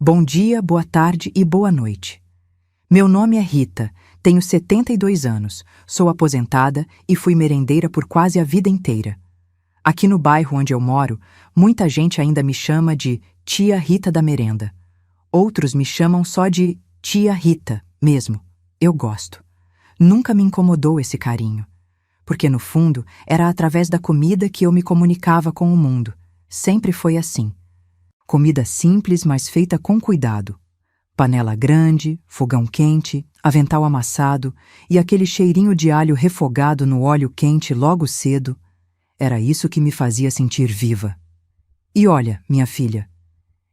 Bom dia, boa tarde e boa noite. Meu nome é Rita, tenho 72 anos, sou aposentada e fui merendeira por quase a vida inteira. Aqui no bairro onde eu moro, muita gente ainda me chama de Tia Rita da Merenda. Outros me chamam só de Tia Rita, mesmo. Eu gosto. Nunca me incomodou esse carinho. Porque, no fundo, era através da comida que eu me comunicava com o mundo. Sempre foi assim. Comida simples, mas feita com cuidado. Panela grande, fogão quente, avental amassado e aquele cheirinho de alho refogado no óleo quente logo cedo. Era isso que me fazia sentir viva. E olha, minha filha,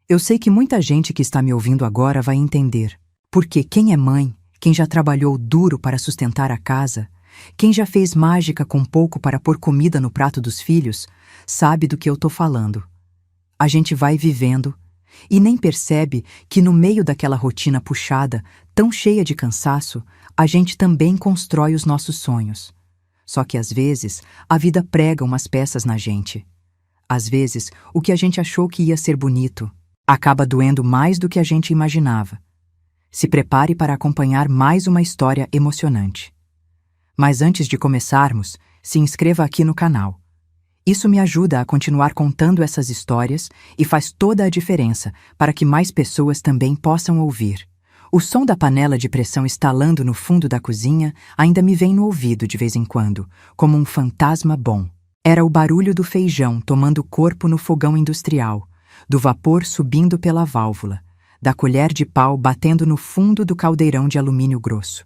eu sei que muita gente que está me ouvindo agora vai entender. Porque quem é mãe, quem já trabalhou duro para sustentar a casa, quem já fez mágica com pouco para pôr comida no prato dos filhos, sabe do que eu tô falando. A gente vai vivendo e nem percebe que no meio daquela rotina puxada, tão cheia de cansaço, a gente também constrói os nossos sonhos. Só que às vezes a vida prega umas peças na gente. Às vezes o que a gente achou que ia ser bonito acaba doendo mais do que a gente imaginava. Se prepare para acompanhar mais uma história emocionante. Mas antes de começarmos, se inscreva aqui no canal. Isso me ajuda a continuar contando essas histórias e faz toda a diferença para que mais pessoas também possam ouvir. O som da panela de pressão estalando no fundo da cozinha ainda me vem no ouvido de vez em quando, como um fantasma bom. Era o barulho do feijão tomando corpo no fogão industrial, do vapor subindo pela válvula, da colher de pau batendo no fundo do caldeirão de alumínio grosso.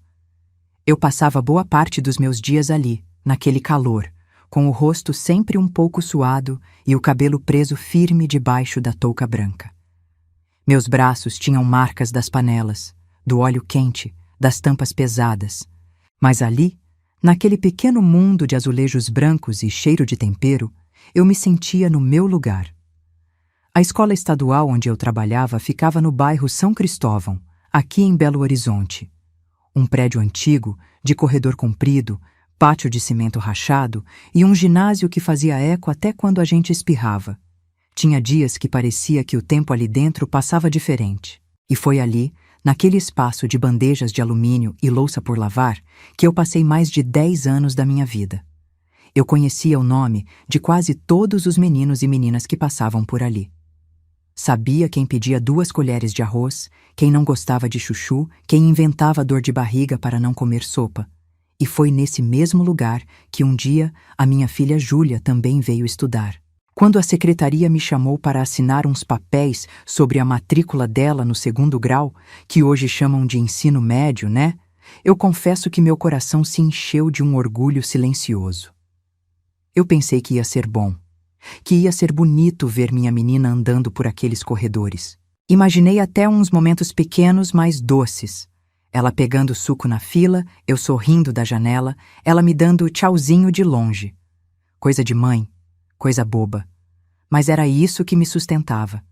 Eu passava boa parte dos meus dias ali, naquele calor, com o rosto sempre um pouco suado e o cabelo preso firme debaixo da touca branca. Meus braços tinham marcas das panelas, do óleo quente, das tampas pesadas. Mas ali, naquele pequeno mundo de azulejos brancos e cheiro de tempero, eu me sentia no meu lugar. A escola estadual onde eu trabalhava ficava no bairro São Cristóvão, aqui em Belo Horizonte. Um prédio antigo, de corredor comprido, pátio de cimento rachado e um ginásio que fazia eco até quando a gente espirrava. Tinha dias que parecia que o tempo ali dentro passava diferente. E foi ali, naquele espaço de bandejas de alumínio e louça por lavar, que eu passei mais de 10 anos da minha vida. Eu conhecia o nome de quase todos os meninos e meninas que passavam por ali. Sabia quem pedia 2 colheres de arroz, quem não gostava de chuchu, quem inventava dor de barriga para não comer sopa. E foi nesse mesmo lugar que um dia a minha filha Júlia também veio estudar. Quando a secretaria me chamou para assinar uns papéis sobre a matrícula dela no 2º grau, que hoje chamam de ensino médio, né? Eu confesso que meu coração se encheu de um orgulho silencioso. Eu pensei que ia ser bom, que ia ser bonito ver minha menina andando por aqueles corredores. Imaginei até uns momentos pequenos, mas doces. Ela pegando suco na fila, eu sorrindo da janela, ela me dando tchauzinho de longe. Coisa de mãe, coisa boba. Mas era isso que me sustentava.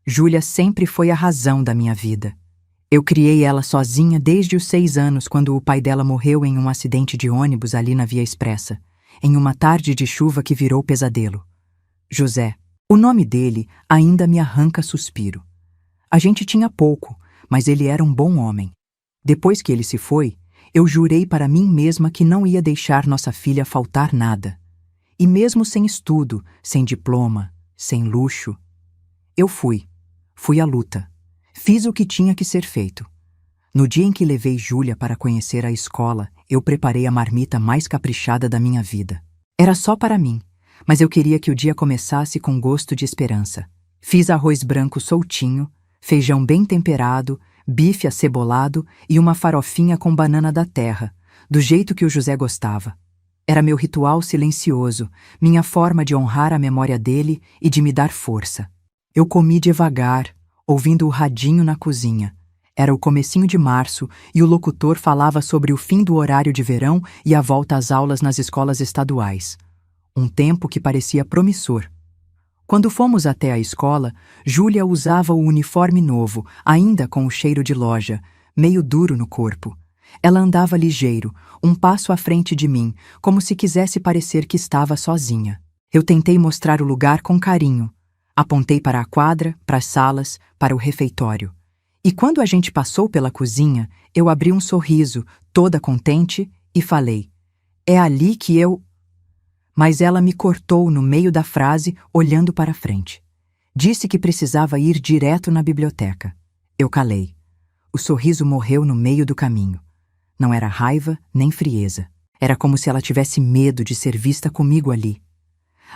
Júlia sempre foi a razão da minha vida. Eu criei ela sozinha desde os 6 anos, quando o pai dela morreu em um acidente de ônibus ali na Via Expressa, em uma tarde de chuva que virou pesadelo. José. O nome dele ainda me arranca suspiro. A gente tinha pouco, mas ele era um bom homem. Depois que ele se foi, eu jurei para mim mesma que não ia deixar nossa filha faltar nada. E mesmo sem estudo, sem diploma, sem luxo, eu fui à luta. Fiz o que tinha que ser feito. No dia em que levei Júlia para conhecer a escola, eu preparei a marmita mais caprichada da minha vida. Era só para mim, mas eu queria que o dia começasse com gosto de esperança. Fiz arroz branco soltinho, feijão bem temperado, bife acebolado e uma farofinha com banana da terra, do jeito que o José gostava. Era meu ritual silencioso, minha forma de honrar a memória dele e de me dar força. Eu comi devagar, ouvindo o radinho na cozinha. Era o comecinho de março e o locutor falava sobre o fim do horário de verão e a volta às aulas nas escolas estaduais. Um tempo que parecia promissor. Quando fomos até a escola, Júlia usava o uniforme novo, ainda com o cheiro de loja, meio duro no corpo. Ela andava ligeiro, um passo à frente de mim, como se quisesse parecer que estava sozinha. Eu tentei mostrar o lugar com carinho. Apontei para a quadra, para as salas, para o refeitório. E quando a gente passou pela cozinha, eu abri um sorriso, toda contente, e falei: "É ali que eu..." Mas ela me cortou no meio da frase, olhando para frente. Disse que precisava ir direto na biblioteca. Eu calei. O sorriso morreu no meio do caminho. Não era raiva nem frieza. Era como se ela tivesse medo de ser vista comigo ali.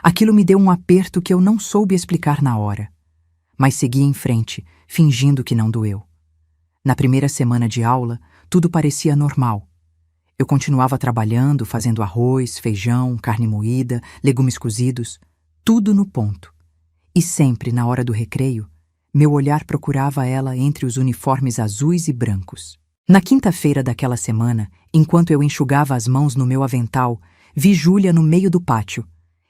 Aquilo me deu um aperto que eu não soube explicar na hora. Mas segui em frente, fingindo que não doeu. Na primeira semana de aula, tudo parecia normal. Eu continuava trabalhando, fazendo arroz, feijão, carne moída, legumes cozidos, tudo no ponto. E sempre, na hora do recreio, meu olhar procurava ela entre os uniformes azuis e brancos. Na quinta-feira daquela semana, enquanto eu enxugava as mãos no meu avental, vi Júlia no meio do pátio.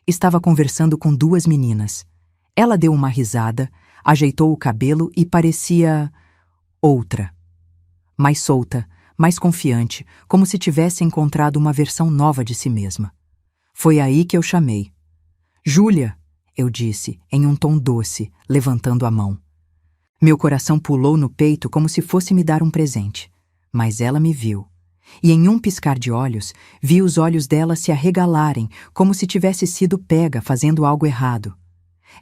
Estava conversando com duas meninas. Ela deu uma risada, ajeitou o cabelo e parecia... outra. Mais solta, mais confiante, como se tivesse encontrado uma versão nova de si mesma. Foi aí que eu chamei. "Júlia", eu disse, em um tom doce, levantando a mão. Meu coração pulou no peito como se fosse me dar um presente. Mas ela me viu. E em um piscar de olhos, vi os olhos dela se arregalarem, como se tivesse sido pega fazendo algo errado.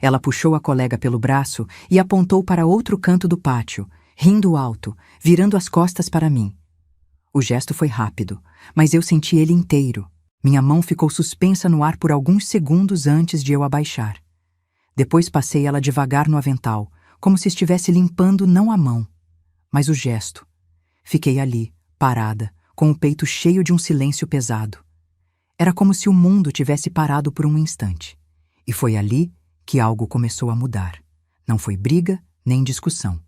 Ela puxou a colega pelo braço e apontou para outro canto do pátio, rindo alto, virando as costas para mim. O gesto foi rápido, mas eu senti ele inteiro. Minha mão ficou suspensa no ar por alguns segundos antes de eu abaixar. Depois passei ela devagar no avental, como se estivesse limpando não a mão, mas o gesto. Fiquei ali, parada, com o peito cheio de um silêncio pesado. Era como se o mundo tivesse parado por um instante. E foi ali que algo começou a mudar. Não foi briga, nem discussão.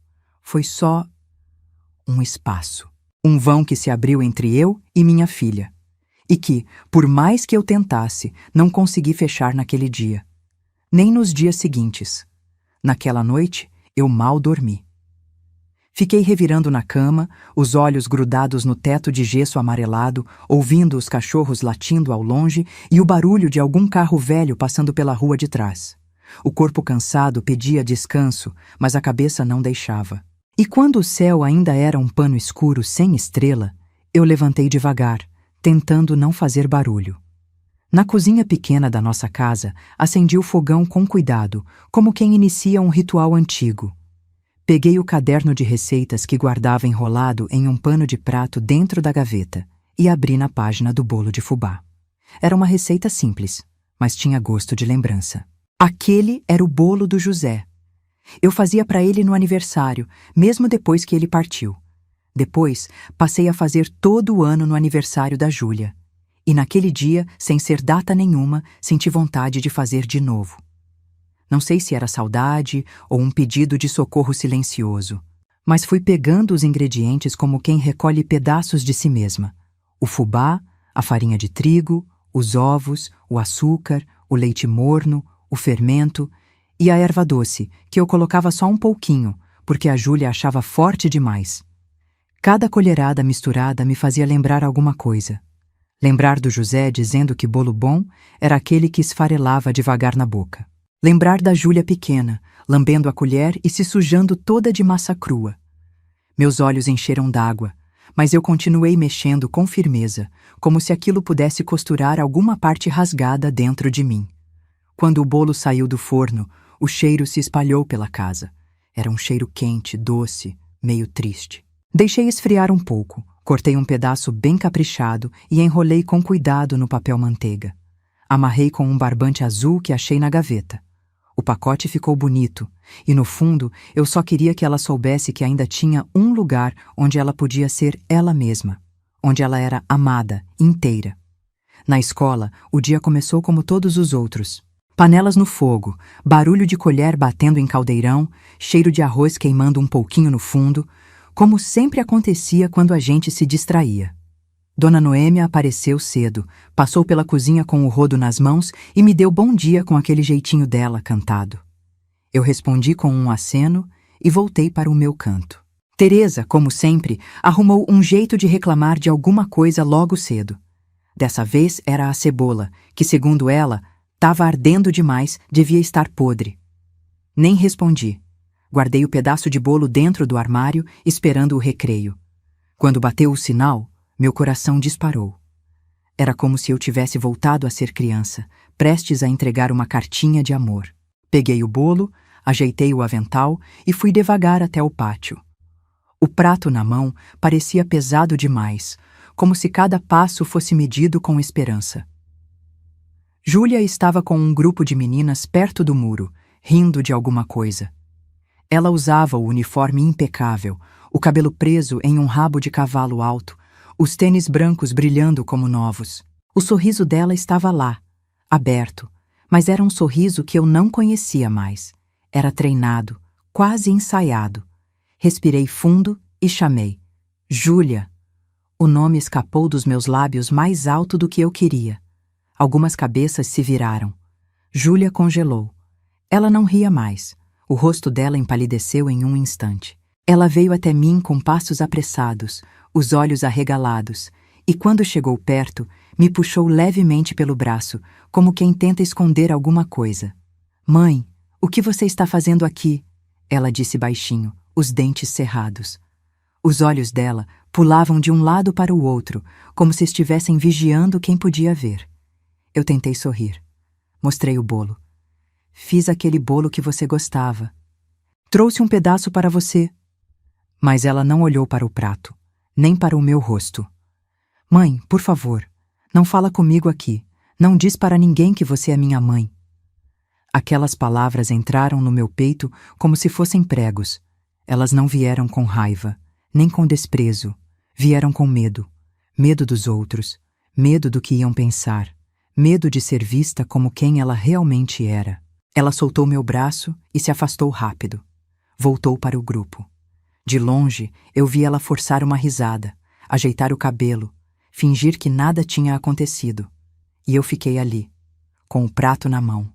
Foi só um espaço. Um vão que se abriu entre eu e minha filha. E que, por mais que eu tentasse, não consegui fechar naquele dia. Nem nos dias seguintes. Naquela noite, eu mal dormi. Fiquei revirando na cama, os olhos grudados no teto de gesso amarelado, ouvindo os cachorros latindo ao longe e o barulho de algum carro velho passando pela rua de trás. O corpo cansado pedia descanso, mas a cabeça não deixava. E quando o céu ainda era um pano escuro sem estrela, eu levantei devagar, tentando não fazer barulho. Na cozinha pequena da nossa casa, acendi o fogão com cuidado, como quem inicia um ritual antigo. Peguei o caderno de receitas que guardava enrolado em um pano de prato dentro da gaveta e abri na página do bolo de fubá. Era uma receita simples, mas tinha gosto de lembrança. Aquele era o bolo do José. Eu fazia para ele no aniversário, mesmo depois que ele partiu. Depois, passei a fazer todo o ano no aniversário da Júlia. E naquele dia, sem ser data nenhuma, senti vontade de fazer de novo. Não sei se era saudade ou um pedido de socorro silencioso, mas fui pegando os ingredientes como quem recolhe pedaços de si mesma. O fubá, a farinha de trigo, os ovos, o açúcar, o leite morno, o fermento e a erva doce, que eu colocava só um pouquinho, porque a Júlia achava forte demais. Cada colherada misturada me fazia lembrar alguma coisa. Lembrar do José dizendo que bolo bom era aquele que esfarelava devagar na boca. Lembrar da Júlia pequena, lambendo a colher e se sujando toda de massa crua. Meus olhos encheram d'água, mas eu continuei mexendo com firmeza, como se aquilo pudesse costurar alguma parte rasgada dentro de mim. Quando o bolo saiu do forno, o cheiro se espalhou pela casa. Era um cheiro quente, doce, meio triste. Deixei esfriar um pouco, cortei um pedaço bem caprichado e enrolei com cuidado no papel manteiga. Amarrei com um barbante azul que achei na gaveta. O pacote ficou bonito, e no fundo eu só queria que ela soubesse que ainda tinha um lugar onde ela podia ser ela mesma, onde ela era amada, inteira. Na escola, o dia começou como todos os outros. Panelas no fogo, barulho de colher batendo em caldeirão, cheiro de arroz queimando um pouquinho no fundo, como sempre acontecia quando a gente se distraía. Dona Noêmia apareceu cedo, passou pela cozinha com o rodo nas mãos e me deu bom dia com aquele jeitinho dela cantado. Eu respondi com um aceno e voltei para o meu canto. Teresa, como sempre, arrumou um jeito de reclamar de alguma coisa logo cedo. Dessa vez era a cebola, que, segundo ela, estava ardendo demais, devia estar podre. Nem respondi. Guardei o pedaço de bolo dentro do armário, esperando o recreio. Quando bateu o sinal, meu coração disparou. Era como se eu tivesse voltado a ser criança, prestes a entregar uma cartinha de amor. Peguei o bolo, ajeitei o avental e fui devagar até o pátio. O prato na mão parecia pesado demais, como se cada passo fosse medido com esperança. Júlia estava com um grupo de meninas perto do muro, rindo de alguma coisa. Ela usava o uniforme impecável, o cabelo preso em um rabo de cavalo alto, os tênis brancos brilhando como novos. O sorriso dela estava lá, aberto, mas era um sorriso que eu não conhecia mais. Era treinado, quase ensaiado. Respirei fundo e chamei. Júlia. O nome escapou dos meus lábios mais alto do que eu queria. Algumas cabeças se viraram. Júlia congelou. Ela não ria mais. O rosto dela empalideceu em um instante. Ela veio até mim com passos apressados, os olhos arregalados, e quando chegou perto, me puxou levemente pelo braço, como quem tenta esconder alguma coisa. Mãe, o que você está fazendo aqui? Ela disse baixinho, os dentes cerrados. Os olhos dela pulavam de um lado para o outro, como se estivessem vigiando quem podia ver. Eu tentei sorrir. Mostrei o bolo. Fiz aquele bolo que você gostava. Trouxe um pedaço para você. Mas ela não olhou para o prato, nem para o meu rosto. Mãe, por favor, não fala comigo aqui. Não diz para ninguém que você é minha mãe. Aquelas palavras entraram no meu peito como se fossem pregos. Elas não vieram com raiva, nem com desprezo. Vieram com medo. Medo dos outros. Medo do que iam pensar. Medo de ser vista como quem ela realmente era. Ela soltou meu braço e se afastou rápido. Voltou para o grupo. De longe, eu vi ela forçar uma risada, ajeitar o cabelo, fingir que nada tinha acontecido. E eu fiquei ali, com o prato na mão.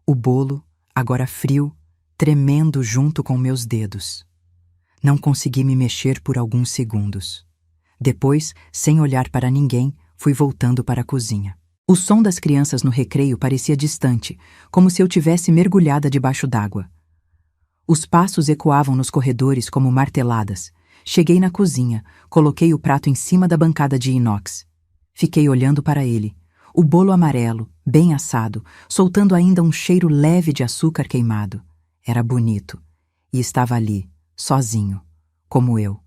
O bolo, agora frio, tremendo junto com meus dedos. Não consegui me mexer por alguns segundos. Depois, sem olhar para ninguém, fui voltando para a cozinha. O som das crianças no recreio parecia distante, como se eu tivesse mergulhada debaixo d'água. Os passos ecoavam nos corredores como marteladas. Cheguei na cozinha, coloquei o prato em cima da bancada de inox. Fiquei olhando para ele. O bolo amarelo, bem assado, soltando ainda um cheiro leve de açúcar queimado. Era bonito. E estava ali, sozinho, como eu.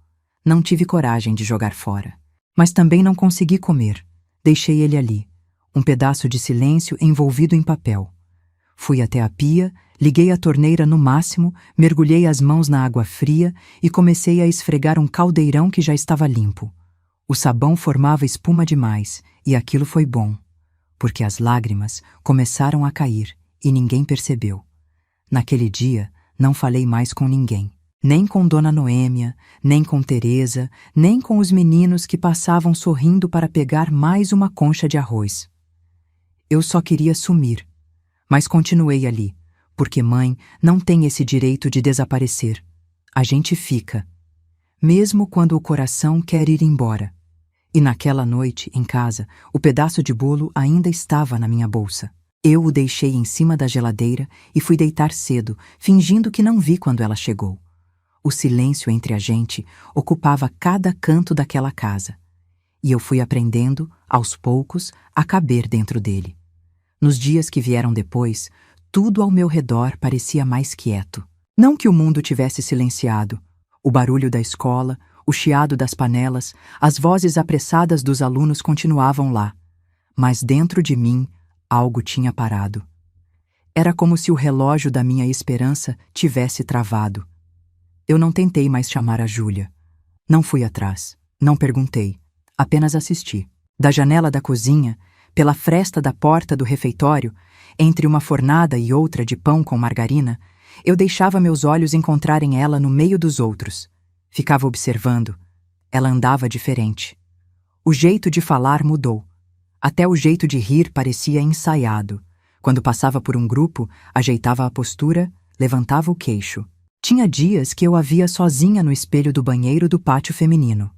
Não tive coragem de jogar fora. Mas também não consegui comer. Deixei ele ali, um pedaço de silêncio envolvido em papel. Fui até a pia, liguei a torneira no máximo, mergulhei as mãos na água fria e comecei a esfregar um caldeirão que já estava limpo. O sabão formava espuma demais, e aquilo foi bom, porque as lágrimas começaram a cair e ninguém percebeu. Naquele dia, não falei mais com ninguém. Nem com Dona Noêmia, nem com Teresa, nem com os meninos que passavam sorrindo para pegar mais uma concha de arroz. Eu só queria sumir, mas continuei ali, porque mãe não tem esse direito de desaparecer. A gente fica, mesmo quando o coração quer ir embora. E naquela noite, em casa, o pedaço de bolo ainda estava na minha bolsa. Eu o deixei em cima da geladeira e fui deitar cedo, fingindo que não vi quando ela chegou. O silêncio entre a gente ocupava cada canto daquela casa. E eu fui aprendendo, aos poucos, a caber dentro dele. Nos dias que vieram depois, tudo ao meu redor parecia mais quieto. Não que o mundo tivesse silenciado. O barulho da escola, o chiado das panelas, as vozes apressadas dos alunos continuavam lá. Mas dentro de mim, algo tinha parado. Era como se o relógio da minha esperança tivesse travado. Eu não tentei mais chamar a Júlia. Não fui atrás, não perguntei, apenas assisti. Da janela da cozinha, pela fresta da porta do refeitório, entre uma fornada e outra de pão com margarina, eu deixava meus olhos encontrarem ela no meio dos outros. Ficava observando. Ela andava diferente. O jeito de falar mudou. Até o jeito de rir parecia ensaiado. Quando passava por um grupo, ajeitava a postura, levantava o queixo. Tinha dias que eu a via sozinha no espelho do banheiro do pátio feminino,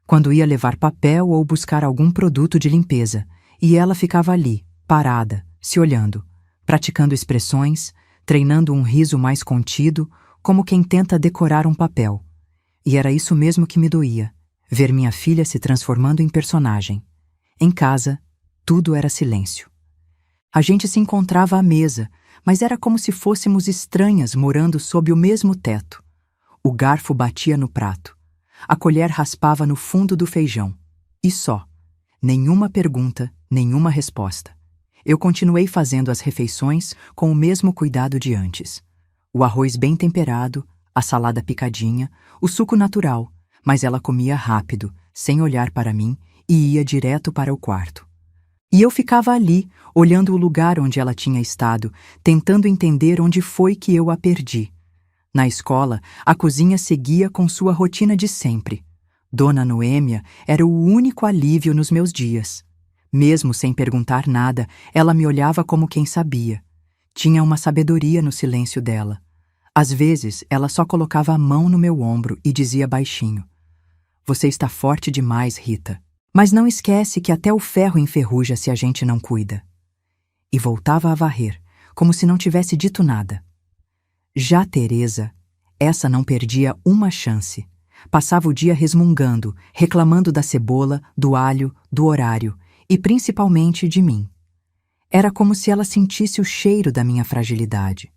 quando ia levar papel ou buscar algum produto de limpeza, e ela ficava ali, parada, se olhando, praticando expressões, treinando um riso mais contido, como quem tenta decorar um papel. E era isso mesmo que me doía, ver minha filha se transformando em personagem. Em casa, tudo era silêncio. A gente se encontrava à mesa, mas era como se fôssemos estranhas morando sob o mesmo teto. O garfo batia no prato. A colher raspava no fundo do feijão. E só. Nenhuma pergunta, nenhuma resposta. Eu continuei fazendo as refeições com o mesmo cuidado de antes. O arroz bem temperado, a salada picadinha, o suco natural, mas ela comia rápido, sem olhar para mim, e ia direto para o quarto. E eu ficava ali, olhando o lugar onde ela tinha estado, tentando entender onde foi que eu a perdi. Na escola, a cozinha seguia com sua rotina de sempre. Dona Noêmia era o único alívio nos meus dias. Mesmo sem perguntar nada, ela me olhava como quem sabia. Tinha uma sabedoria no silêncio dela. Às vezes, ela só colocava a mão no meu ombro e dizia baixinho: "Você está forte demais, Rita. Mas não esquece que até o ferro enferruja se a gente não cuida." E voltava a varrer, como se não tivesse dito nada. Já Teresa, essa não perdia uma chance. Passava o dia resmungando, reclamando da cebola, do alho, do horário e principalmente de mim. Era como se ela sentisse o cheiro da minha fragilidade.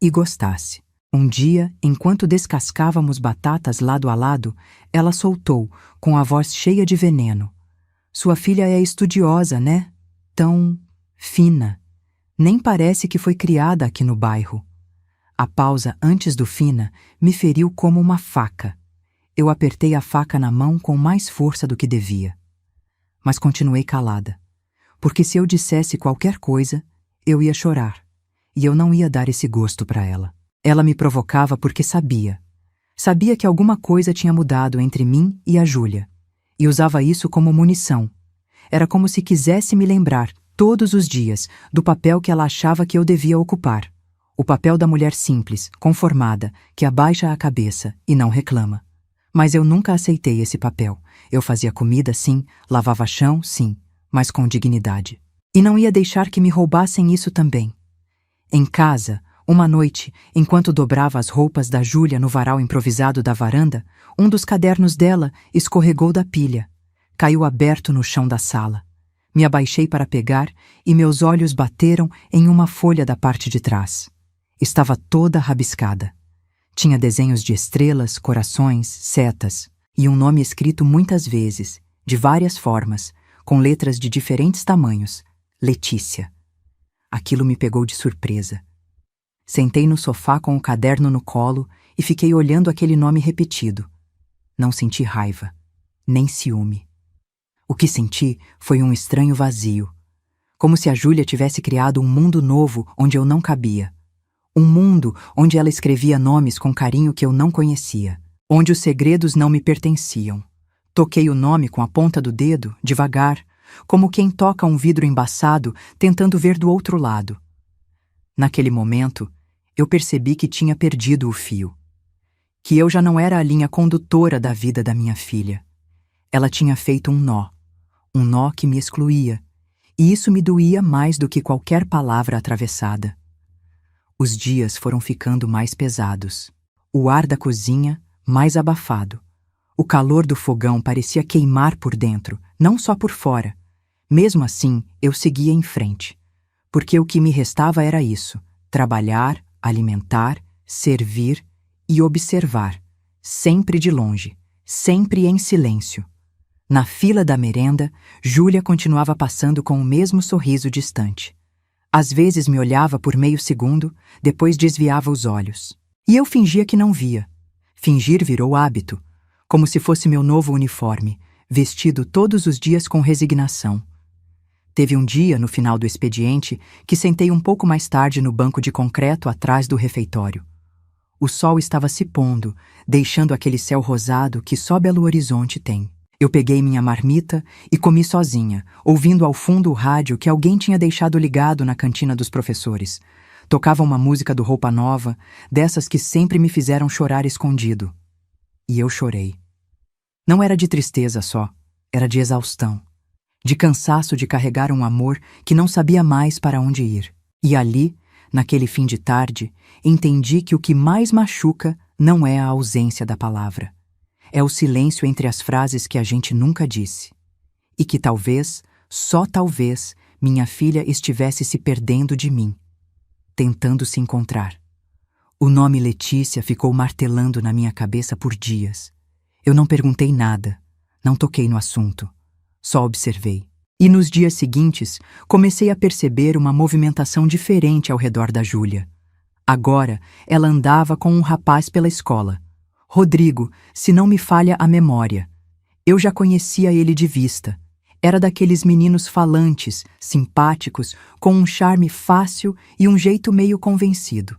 E gostasse. Um dia, enquanto descascávamos batatas lado a lado, ela soltou, com a voz cheia de veneno: "Sua filha é estudiosa, né? Tão fina. Nem parece que foi criada aqui no bairro." A pausa antes do fina me feriu como uma faca. Eu apertei a faca na mão com mais força do que devia. Mas continuei calada, porque se eu dissesse qualquer coisa, eu ia chorar, e eu não ia dar esse gosto para ela. Ela me provocava porque sabia. Sabia que alguma coisa tinha mudado entre mim e a Júlia, e usava isso como munição. Era como se quisesse me lembrar, todos os dias, do papel que ela achava que eu devia ocupar. O papel da mulher simples, conformada, que abaixa a cabeça e não reclama. Mas eu nunca aceitei esse papel. Eu fazia comida, sim, lavava chão, sim, mas com dignidade. E não ia deixar que me roubassem isso também. Em casa, uma noite, enquanto dobrava as roupas da Júlia no varal improvisado da varanda, um dos cadernos dela escorregou da pilha. Caiu aberto no chão da sala. Me abaixei para pegar e meus olhos bateram em uma folha da parte de trás. Estava toda rabiscada. Tinha desenhos de estrelas, corações, setas e um nome escrito muitas vezes, de várias formas, com letras de diferentes tamanhos: Letícia. Aquilo me pegou de surpresa. Sentei no sofá com o caderno no colo e fiquei olhando aquele nome repetido. Não senti raiva, nem ciúme. O que senti foi um estranho vazio, como se a Júlia tivesse criado um mundo novo onde eu não cabia. Um mundo onde ela escrevia nomes com carinho que eu não conhecia, onde os segredos não me pertenciam. Toquei o nome com a ponta do dedo, devagar, como quem toca um vidro embaçado, tentando ver do outro lado. Naquele momento, eu percebi que tinha perdido o fio. Que eu já não era a linha condutora da vida da minha filha. Ela tinha feito um nó que me excluía, e isso me doía mais do que qualquer palavra atravessada. Os dias foram ficando mais pesados. O ar da cozinha, mais abafado. O calor do fogão parecia queimar por dentro, não só por fora. Mesmo assim, eu seguia em frente. Porque o que me restava era isso: trabalhar, alimentar, servir e observar. Sempre de longe, sempre em silêncio. Na fila da merenda, Júlia continuava passando com o mesmo sorriso distante. Às vezes me olhava por meio segundo, depois desviava os olhos. E eu fingia que não via. Fingir virou hábito, como se fosse meu novo uniforme, vestido todos os dias com resignação. Teve um dia, no final do expediente, que sentei um pouco mais tarde no banco de concreto atrás do refeitório. O sol estava se pondo, deixando aquele céu rosado que só Belo Horizonte tem. Eu peguei minha marmita e comi sozinha, ouvindo ao fundo o rádio que alguém tinha deixado ligado na cantina dos professores. Tocava uma música do Roupa Nova, dessas que sempre me fizeram chorar escondido. E eu chorei. Não era de tristeza só, era de exaustão. De cansaço de carregar um amor que não sabia mais para onde ir. E ali, Naquele fim de tarde, entendi que o que mais machuca não é a ausência da palavra. É o silêncio entre as frases que a gente nunca disse. E que talvez, só talvez, minha filha estivesse se perdendo de mim, tentando se encontrar. O nome Letícia ficou martelando na minha cabeça por dias. Eu não perguntei nada, não toquei no assunto, só observei. E nos dias seguintes, comecei a perceber uma movimentação diferente ao redor da Júlia. Agora, ela andava com um rapaz pela escola. Rodrigo, se não me falha a memória. Eu já conhecia ele de vista. Era daqueles meninos falantes, simpáticos, com um charme fácil e um jeito meio convencido.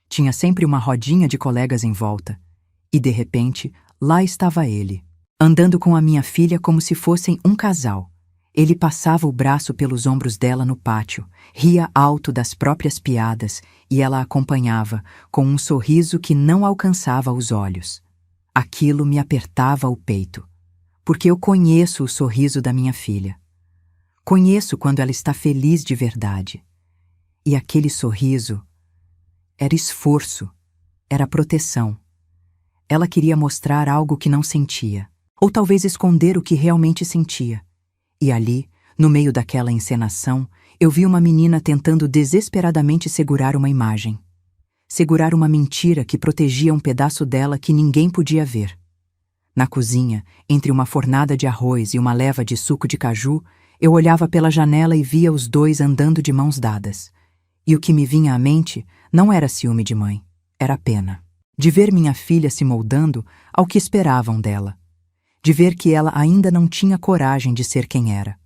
Tinha sempre uma rodinha de colegas em volta. E, de repente, lá estava ele, andando com a minha filha como se fossem um casal. Ele passava o braço pelos ombros dela no pátio, ria alto das próprias piadas e ela acompanhava, com um sorriso que não alcançava os olhos. Aquilo me apertava o peito, porque eu conheço o sorriso da minha filha. Conheço quando ela está feliz de verdade. E aquele sorriso era esforço, era proteção. Ela queria mostrar algo que não sentia, ou talvez esconder o que realmente sentia. E ali, no meio daquela encenação, eu vi uma menina tentando desesperadamente segurar uma imagem. Segurar uma mentira que protegia um pedaço dela que ninguém podia ver. Na cozinha, entre uma fornada de arroz e uma leva de suco de caju, eu olhava pela janela e via os dois andando de mãos dadas. E o que me vinha à mente não era ciúme de mãe, era pena. De ver minha filha se moldando ao que esperavam dela. De ver que ela ainda não tinha coragem de ser quem era.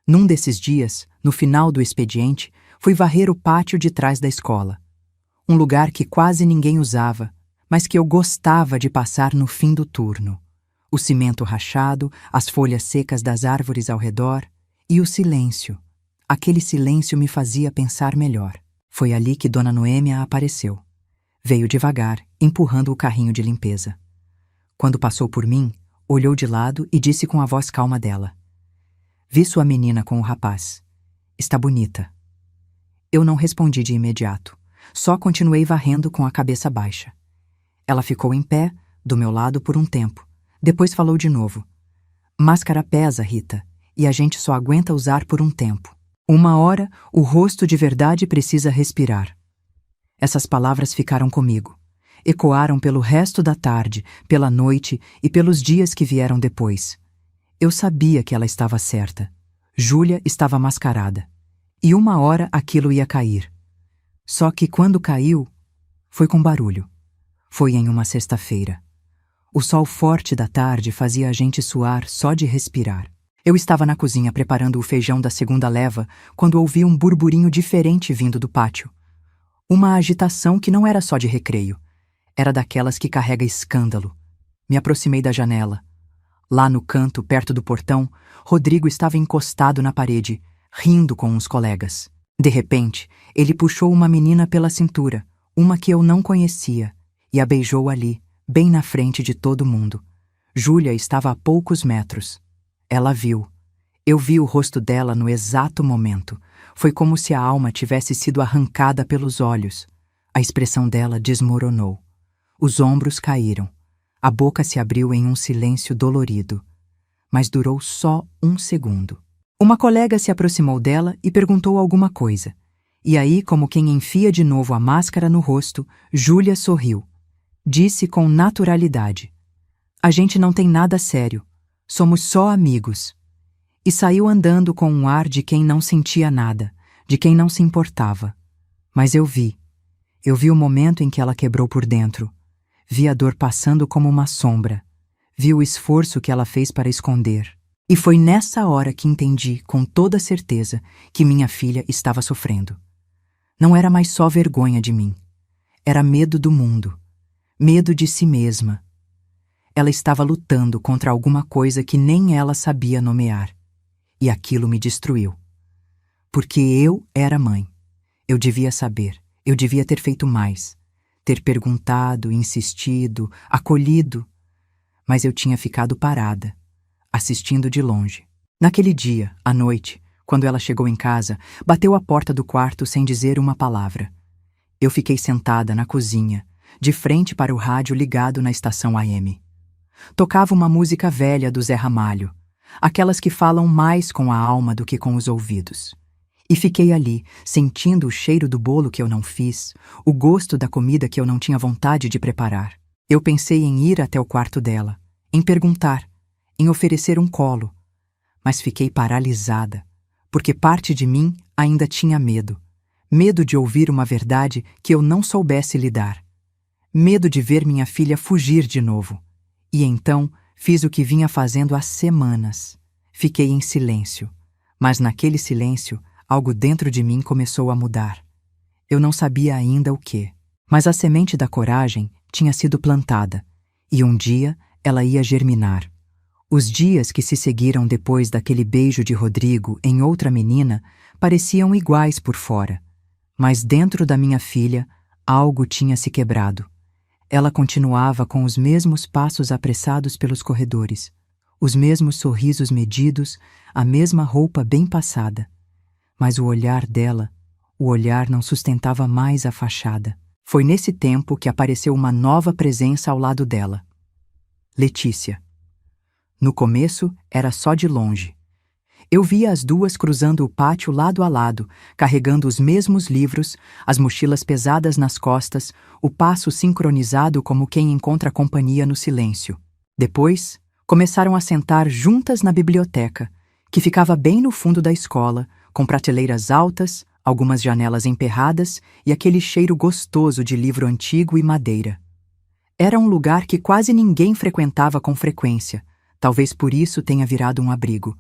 Num desses dias, no final do expediente, fui varrer o pátio de trás da escola. Um lugar que quase ninguém usava, mas que eu gostava de passar no fim do turno. O cimento rachado, as folhas secas das árvores ao redor e o silêncio. Aquele silêncio me fazia pensar melhor. Foi ali que Dona Noêmia apareceu. Veio devagar, empurrando o carrinho de limpeza. Quando passou por mim, olhou de lado e disse com a voz calma dela: "Vi sua menina com o rapaz. Está bonita." Eu não respondi de imediato. Só continuei varrendo com a cabeça baixa. Ela ficou em pé, do meu lado por um tempo. Depois falou de novo: "Máscara pesa, Rita, e a gente só aguenta usar por um tempo. Uma hora, o rosto de verdade precisa respirar." Essas palavras ficaram comigo. Ecoaram pelo resto da tarde, pela noite e pelos dias que vieram depois. Eu sabia que ela estava certa. Júlia estava mascarada. E uma hora aquilo ia cair. Só que quando caiu, foi com barulho. Foi em uma sexta-feira. O sol forte da tarde fazia a gente suar só de respirar. Eu estava na cozinha preparando o feijão da segunda leva quando ouvi um burburinho diferente vindo do pátio. Uma agitação que não era só de recreio. Era daquelas que carrega escândalo. Me aproximei da janela. Lá no canto, perto do portão, Rodrigo estava encostado na parede, rindo com uns colegas. De repente, ele puxou uma menina pela cintura, uma que eu não conhecia, e a beijou ali, bem na frente de todo mundo. Júlia estava a poucos metros. Ela viu. Eu vi o rosto dela no exato momento. Foi como se a alma tivesse sido arrancada pelos olhos. A expressão dela desmoronou. Os ombros caíram. A boca se abriu em um silêncio dolorido. Mas durou só um segundo. Uma colega se aproximou dela e perguntou alguma coisa. E aí, como quem enfia de novo a máscara no rosto, Júlia sorriu. Disse com naturalidade: "A gente não tem nada sério. Somos só amigos." E saiu andando com um ar de quem não sentia nada, de quem não se importava. Mas eu vi. Eu vi o momento em que ela quebrou por dentro. Vi a dor passando como uma sombra. Vi o esforço que ela fez para esconder. E foi nessa hora que entendi, com toda certeza, que minha filha estava sofrendo. Não era mais só vergonha de mim. Era medo do mundo. Medo de si mesma. Ela estava lutando contra alguma coisa que nem ela sabia nomear. E aquilo me destruiu. Porque eu era mãe. Eu devia saber. Eu devia ter feito mais. Ter perguntado, insistido, acolhido. Mas eu tinha ficado parada, assistindo de longe. Naquele dia, à noite, Quando ela chegou em casa, bateu à porta do quarto sem dizer uma palavra. Eu fiquei sentada na cozinha, de frente para o rádio ligado na estação AM. Tocava uma música velha do Zé Ramalho, aquelas que falam mais com a alma do que com os ouvidos. E fiquei ali, sentindo o cheiro do bolo que eu não fiz, o gosto da comida que eu não tinha vontade de preparar. Eu pensei em ir até o quarto dela, em perguntar, em oferecer um colo. Mas fiquei paralisada, porque parte de mim ainda tinha medo. Medo de ouvir uma verdade que eu não soubesse lidar. Medo de ver minha filha fugir de novo. E então fiz o que vinha fazendo há semanas. Fiquei em silêncio. Mas naquele silêncio, algo dentro de mim começou a mudar. Eu não sabia ainda o quê. Mas a semente da coragem tinha sido plantada. E um dia ela ia germinar. Os dias que se seguiram depois daquele beijo de Rodrigo em outra menina pareciam iguais por fora. Mas dentro da minha filha, algo tinha se quebrado. Ela continuava com os mesmos passos apressados pelos corredores, os mesmos sorrisos medidos, a mesma roupa bem passada. Mas o olhar dela, o olhar não sustentava mais a fachada. Foi nesse tempo que apareceu uma nova presença ao lado dela. Letícia. No começo, era só de longe. Eu via as duas cruzando o pátio lado a lado, carregando os mesmos livros, as mochilas pesadas nas costas, o passo sincronizado como quem encontra companhia no silêncio. Depois, começaram a sentar juntas na biblioteca, que ficava bem no fundo da escola, com prateleiras altas, algumas janelas emperradas e aquele cheiro gostoso de livro antigo e madeira. Era um lugar que quase ninguém frequentava com frequência, talvez por isso tenha virado um abrigo.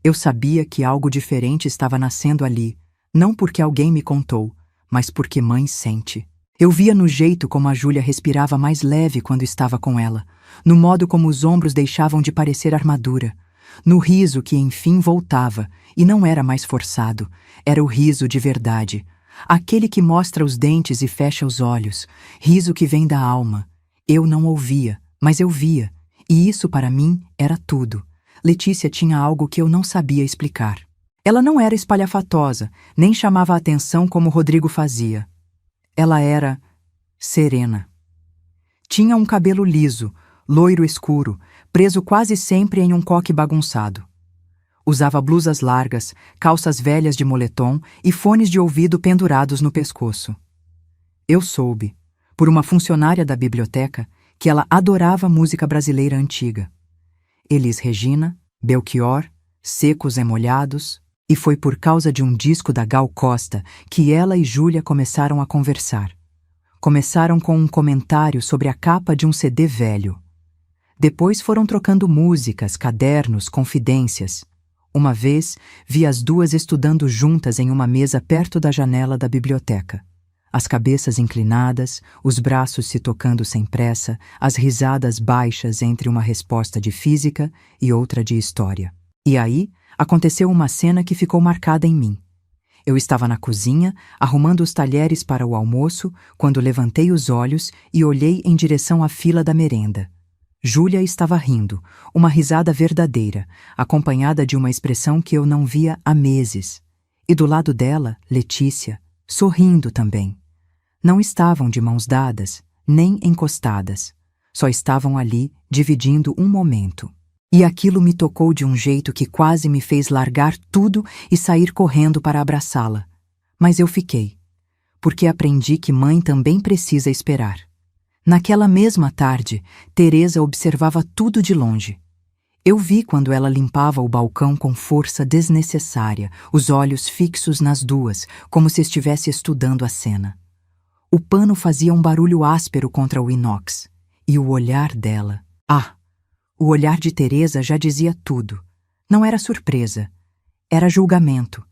Eu sabia que algo diferente estava nascendo ali, não porque alguém me contou, mas porque mãe sente. Eu via no jeito como a Júlia respirava mais leve quando estava com ela, no modo como os ombros deixavam de parecer armadura, no riso que enfim voltava, e não era mais forçado, era o riso de verdade, aquele que mostra os dentes e fecha os olhos, riso que vem da alma. Eu não ouvia, mas eu via, e isso para mim era tudo. Letícia tinha algo que eu não sabia explicar. Ela não era espalhafatosa, nem chamava a atenção como Rodrigo fazia. Ela era serena. Tinha um cabelo liso, loiro escuro, preso quase sempre em um coque bagunçado. Usava blusas largas, calças velhas de moletom e fones de ouvido pendurados no pescoço. Eu soube, por uma funcionária da biblioteca, que ela adorava música brasileira antiga. Elis Regina, Belchior, Secos e Molhados, e foi por causa de um disco da Gal Costa que ela e Júlia começaram a conversar. Começaram com um comentário sobre a capa de um CD velho. Depois foram trocando músicas, cadernos, confidências. Uma vez, vi as duas estudando juntas em uma mesa perto da janela da biblioteca. As cabeças inclinadas, os braços se tocando sem pressa, as risadas baixas entre uma resposta de física e outra de história. E aí, aconteceu uma cena que ficou marcada em mim. Eu estava na cozinha, arrumando os talheres para o almoço, quando levantei os olhos e olhei em direção à fila da merenda. Júlia estava rindo, uma risada verdadeira, acompanhada de uma expressão que eu não via há meses. E do lado dela, Letícia, sorrindo também. Não estavam de mãos dadas, nem encostadas. Só estavam ali, dividindo um momento. E aquilo me tocou de um jeito que quase me fez largar tudo e sair correndo para abraçá-la. Mas eu fiquei, porque aprendi que mãe também precisa esperar. Naquela mesma tarde, Teresa observava tudo de longe. Eu vi quando ela limpava o balcão com força desnecessária, os olhos fixos nas duas, como se estivesse estudando a cena. O pano fazia um barulho áspero contra o inox, e o olhar dela... O olhar de Teresa já dizia tudo. Não era surpresa. Era julgamento.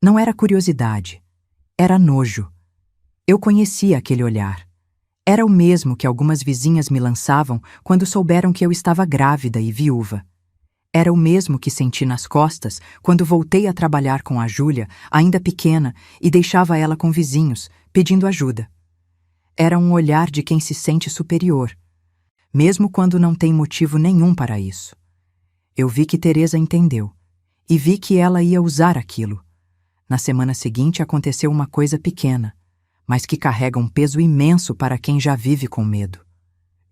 Não era curiosidade. Era nojo. Eu conhecia aquele olhar. Era o mesmo que algumas vizinhas me lançavam quando souberam que eu estava grávida e viúva. Era o mesmo que senti nas costas quando voltei a trabalhar com a Júlia, ainda pequena, e deixava ela com vizinhos, pedindo ajuda. Era um olhar de quem se sente superior, mesmo quando não tem motivo nenhum para isso. Eu vi que Teresa entendeu, e vi que ela ia usar aquilo. Na semana seguinte aconteceu uma coisa pequena, mas que carrega um peso imenso para quem já vive com medo.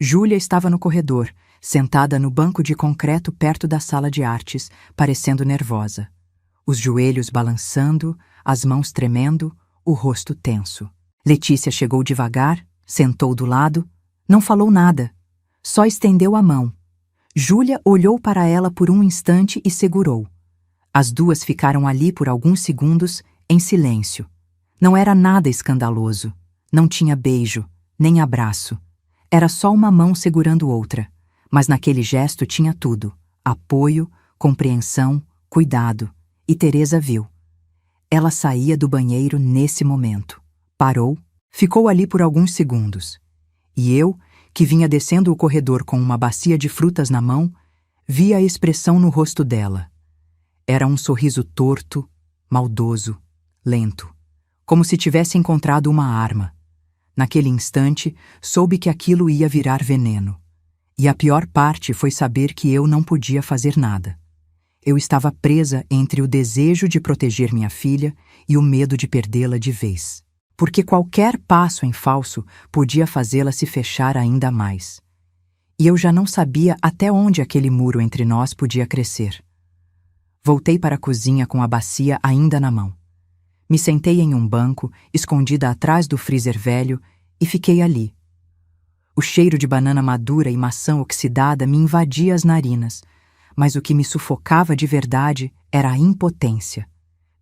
Júlia estava no corredor, sentada no banco de concreto perto da sala de artes, parecendo nervosa. Os joelhos balançando, as mãos tremendo, o rosto tenso. Letícia chegou devagar, sentou do lado, não falou nada, só estendeu a mão. Júlia olhou para ela por um instante e segurou. As duas ficaram ali por alguns segundos, em silêncio. Não era nada escandaloso, não tinha beijo, nem abraço. Era só uma mão segurando outra, mas naquele gesto tinha tudo: apoio, compreensão, cuidado. E Teresa viu. Ela saía do banheiro nesse momento. Parou, ficou ali por alguns segundos. E eu, que vinha descendo o corredor com uma bacia de frutas na mão, vi a expressão no rosto dela. Era um sorriso torto, maldoso, lento, como se tivesse encontrado uma arma. Naquele instante, soube que aquilo ia virar veneno. E a pior parte foi saber que eu não podia fazer nada. Eu estava presa entre o desejo de proteger minha filha e o medo de perdê-la de vez. Porque qualquer passo em falso podia fazê-la se fechar ainda mais. E eu já não sabia até onde aquele muro entre nós podia crescer. Voltei para a cozinha com a bacia ainda na mão. Me sentei em um banco, escondida atrás do freezer velho, e fiquei ali. O cheiro de banana madura e maçã oxidada me invadia as narinas, mas o que me sufocava de verdade era a impotência.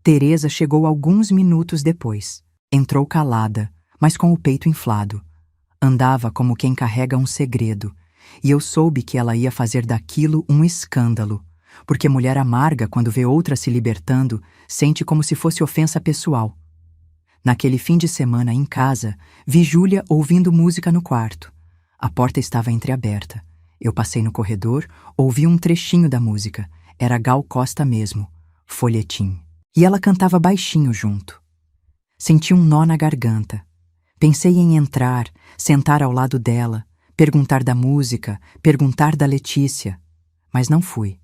Teresa chegou alguns minutos depois. Entrou calada, mas com o peito inflado. Andava como quem carrega um segredo, e eu soube que ela ia fazer daquilo um escândalo, porque mulher amarga, quando vê outra se libertando, sente como se fosse ofensa pessoal. Naquele fim de semana, em casa, vi Júlia ouvindo música no quarto. A porta estava entreaberta. Eu passei no corredor, ouvi um trechinho da música. Era Gal Costa mesmo, Folhetim. E ela cantava baixinho junto. Senti um nó na garganta. Pensei em entrar, sentar ao lado dela, perguntar da música, perguntar da Letícia. Mas não fui,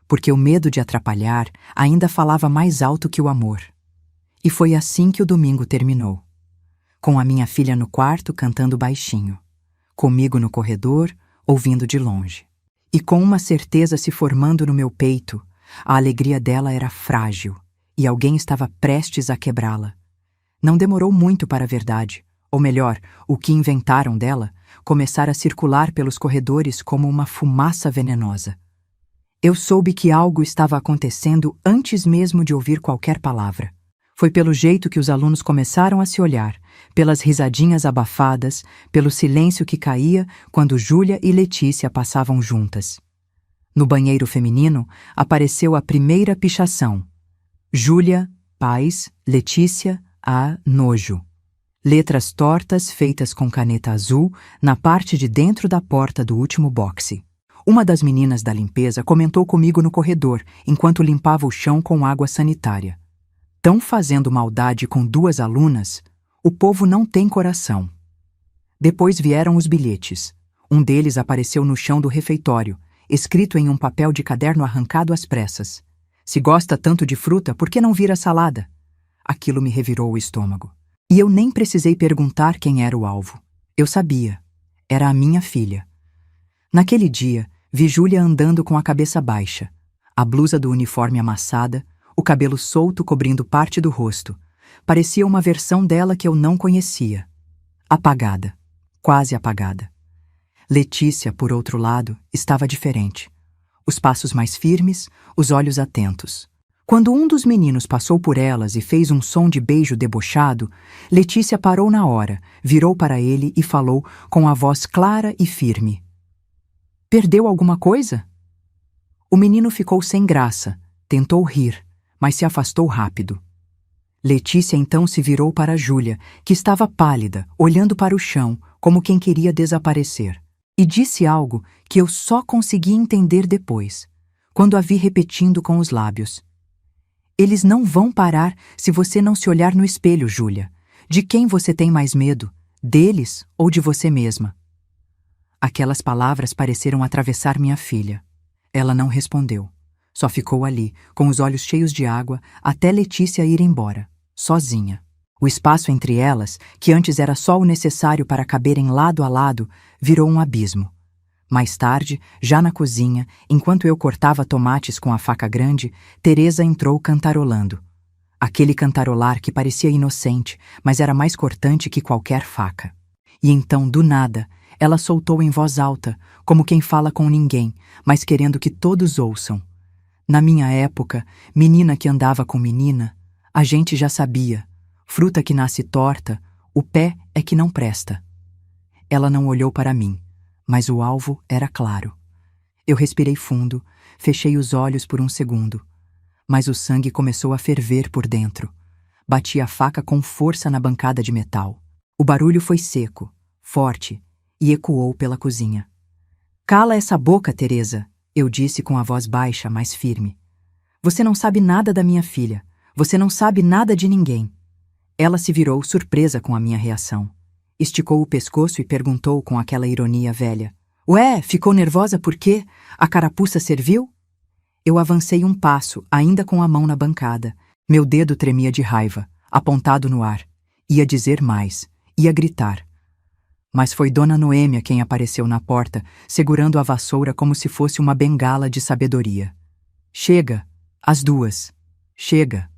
porque o medo de atrapalhar ainda falava mais alto que o amor. E foi assim que o domingo terminou. Com a minha filha no quarto cantando baixinho. Comigo no corredor, ouvindo de longe. E com uma certeza se formando no meu peito, a alegria dela era frágil, e alguém estava prestes a quebrá-la. Não demorou muito para a verdade, ou melhor, o que inventaram dela, começar a circular pelos corredores como uma fumaça venenosa. Eu soube que algo estava acontecendo antes mesmo de ouvir qualquer palavra. Foi pelo jeito que os alunos começaram a se olhar, pelas risadinhas abafadas, pelo silêncio que caía quando Júlia e Letícia passavam juntas. No banheiro feminino, apareceu a primeira pichação. Júlia, paz, Letícia, nojo. Letras tortas feitas com caneta azul na parte de dentro da porta do último boxe. Uma das meninas da limpeza comentou comigo no corredor, enquanto limpava o chão com água sanitária. Tão fazendo maldade com duas alunas, o povo não tem coração. Depois vieram os bilhetes. Um deles apareceu no chão do refeitório, escrito em um papel de caderno arrancado às pressas. Se gosta tanto de fruta, por que não vira salada? Aquilo me revirou o estômago. E eu nem precisei perguntar quem era o alvo. Eu sabia. Era a minha filha. Naquele dia, vi Júlia andando com a cabeça baixa, a blusa do uniforme amassada, o cabelo solto cobrindo parte do rosto. Parecia uma versão dela que eu não conhecia. Apagada. Quase apagada. Letícia, por outro lado, estava diferente. Os passos mais firmes, os olhos atentos. Quando um dos meninos passou por elas e fez um som de beijo debochado, Letícia parou na hora, virou para ele e falou com a voz clara e firme. Perdeu alguma coisa? O menino ficou sem graça, tentou rir, mas se afastou rápido. Letícia então se virou para Júlia, que estava pálida, olhando para o chão, como quem queria desaparecer, e disse algo que eu só consegui entender depois, quando a vi repetindo com os lábios. Eles não vão parar se você não se olhar no espelho, Júlia. De quem você tem mais medo? Deles ou de você mesma? Aquelas palavras pareceram atravessar minha filha. Ela não respondeu. Só ficou ali, com os olhos cheios de água, até Letícia ir embora, sozinha. O espaço entre elas, que antes era só o necessário para caberem lado a lado, virou um abismo. Mais tarde, já na cozinha, enquanto eu cortava tomates com a faca grande, Teresa entrou cantarolando. Aquele cantarolar que parecia inocente, mas era mais cortante que qualquer faca. E então, do nada, ela soltou em voz alta, como quem fala com ninguém, mas querendo que todos ouçam. Na minha época, menina que andava com menina, a gente já sabia. Fruta que nasce torta, o pé é que não presta. Ela não olhou para mim, mas o alvo era claro. Eu respirei fundo, fechei os olhos por um segundo. Mas o sangue começou a ferver por dentro. Bati a faca com força na bancada de metal. O barulho foi seco, forte, e ecoou pela cozinha. "Cala essa boca, Teresa", eu disse com a voz baixa, mas firme. "Você não sabe nada da minha filha. Você não sabe nada de ninguém." Ela se virou, surpresa com a minha reação. Esticou o pescoço e perguntou com aquela ironia velha: "Ué, ficou nervosa por quê? A carapuça serviu?" Eu avancei um passo, ainda com a mão na bancada. Meu dedo tremia de raiva, apontado no ar. Ia dizer mais, ia gritar. Mas foi Dona Noêmia quem apareceu na porta, segurando a vassoura como se fosse uma bengala de sabedoria. "Chega, as duas. Chega."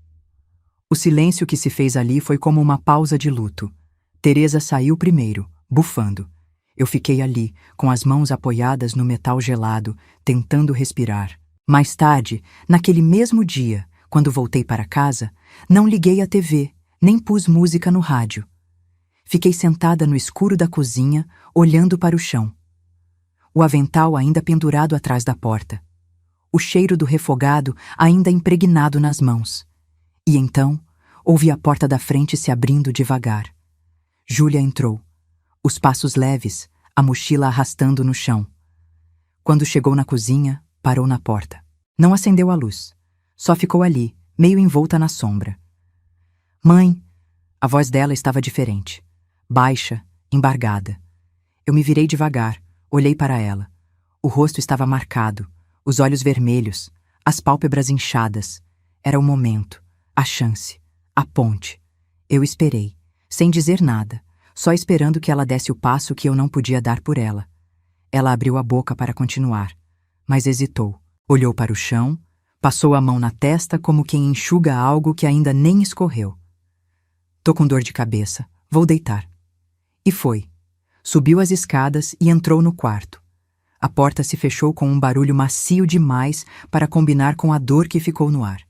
O silêncio que se fez ali foi como uma pausa de luto. Teresa saiu primeiro, bufando. Eu fiquei ali, com as mãos apoiadas no metal gelado, tentando respirar. Mais tarde, naquele mesmo dia, quando voltei para casa, não liguei a TV, nem pus música no rádio. Fiquei sentada no escuro da cozinha, olhando para o chão. O avental ainda pendurado atrás da porta. O cheiro do refogado ainda impregnado nas mãos. E então, ouvi a porta da frente se abrindo devagar. Júlia entrou. Os passos leves, a mochila arrastando no chão. Quando chegou na cozinha, parou na porta. Não acendeu a luz. Só ficou ali, meio envolta na sombra. "Mãe!" A voz dela estava diferente. Baixa, embargada. Eu me virei devagar, olhei para ela. O rosto estava marcado, os olhos vermelhos, as pálpebras inchadas. Era o momento, a chance, a ponte. Eu esperei, sem dizer nada, só esperando que ela desse o passo que eu não podia dar por ela. Ela abriu a boca para continuar, mas hesitou. Olhou para o chão, passou a mão na testa como quem enxuga algo que ainda nem escorreu. "Tô com dor de cabeça, vou deitar." E foi. Subiu as escadas e entrou no quarto. A porta se fechou com um barulho macio demais para combinar com a dor que ficou no ar.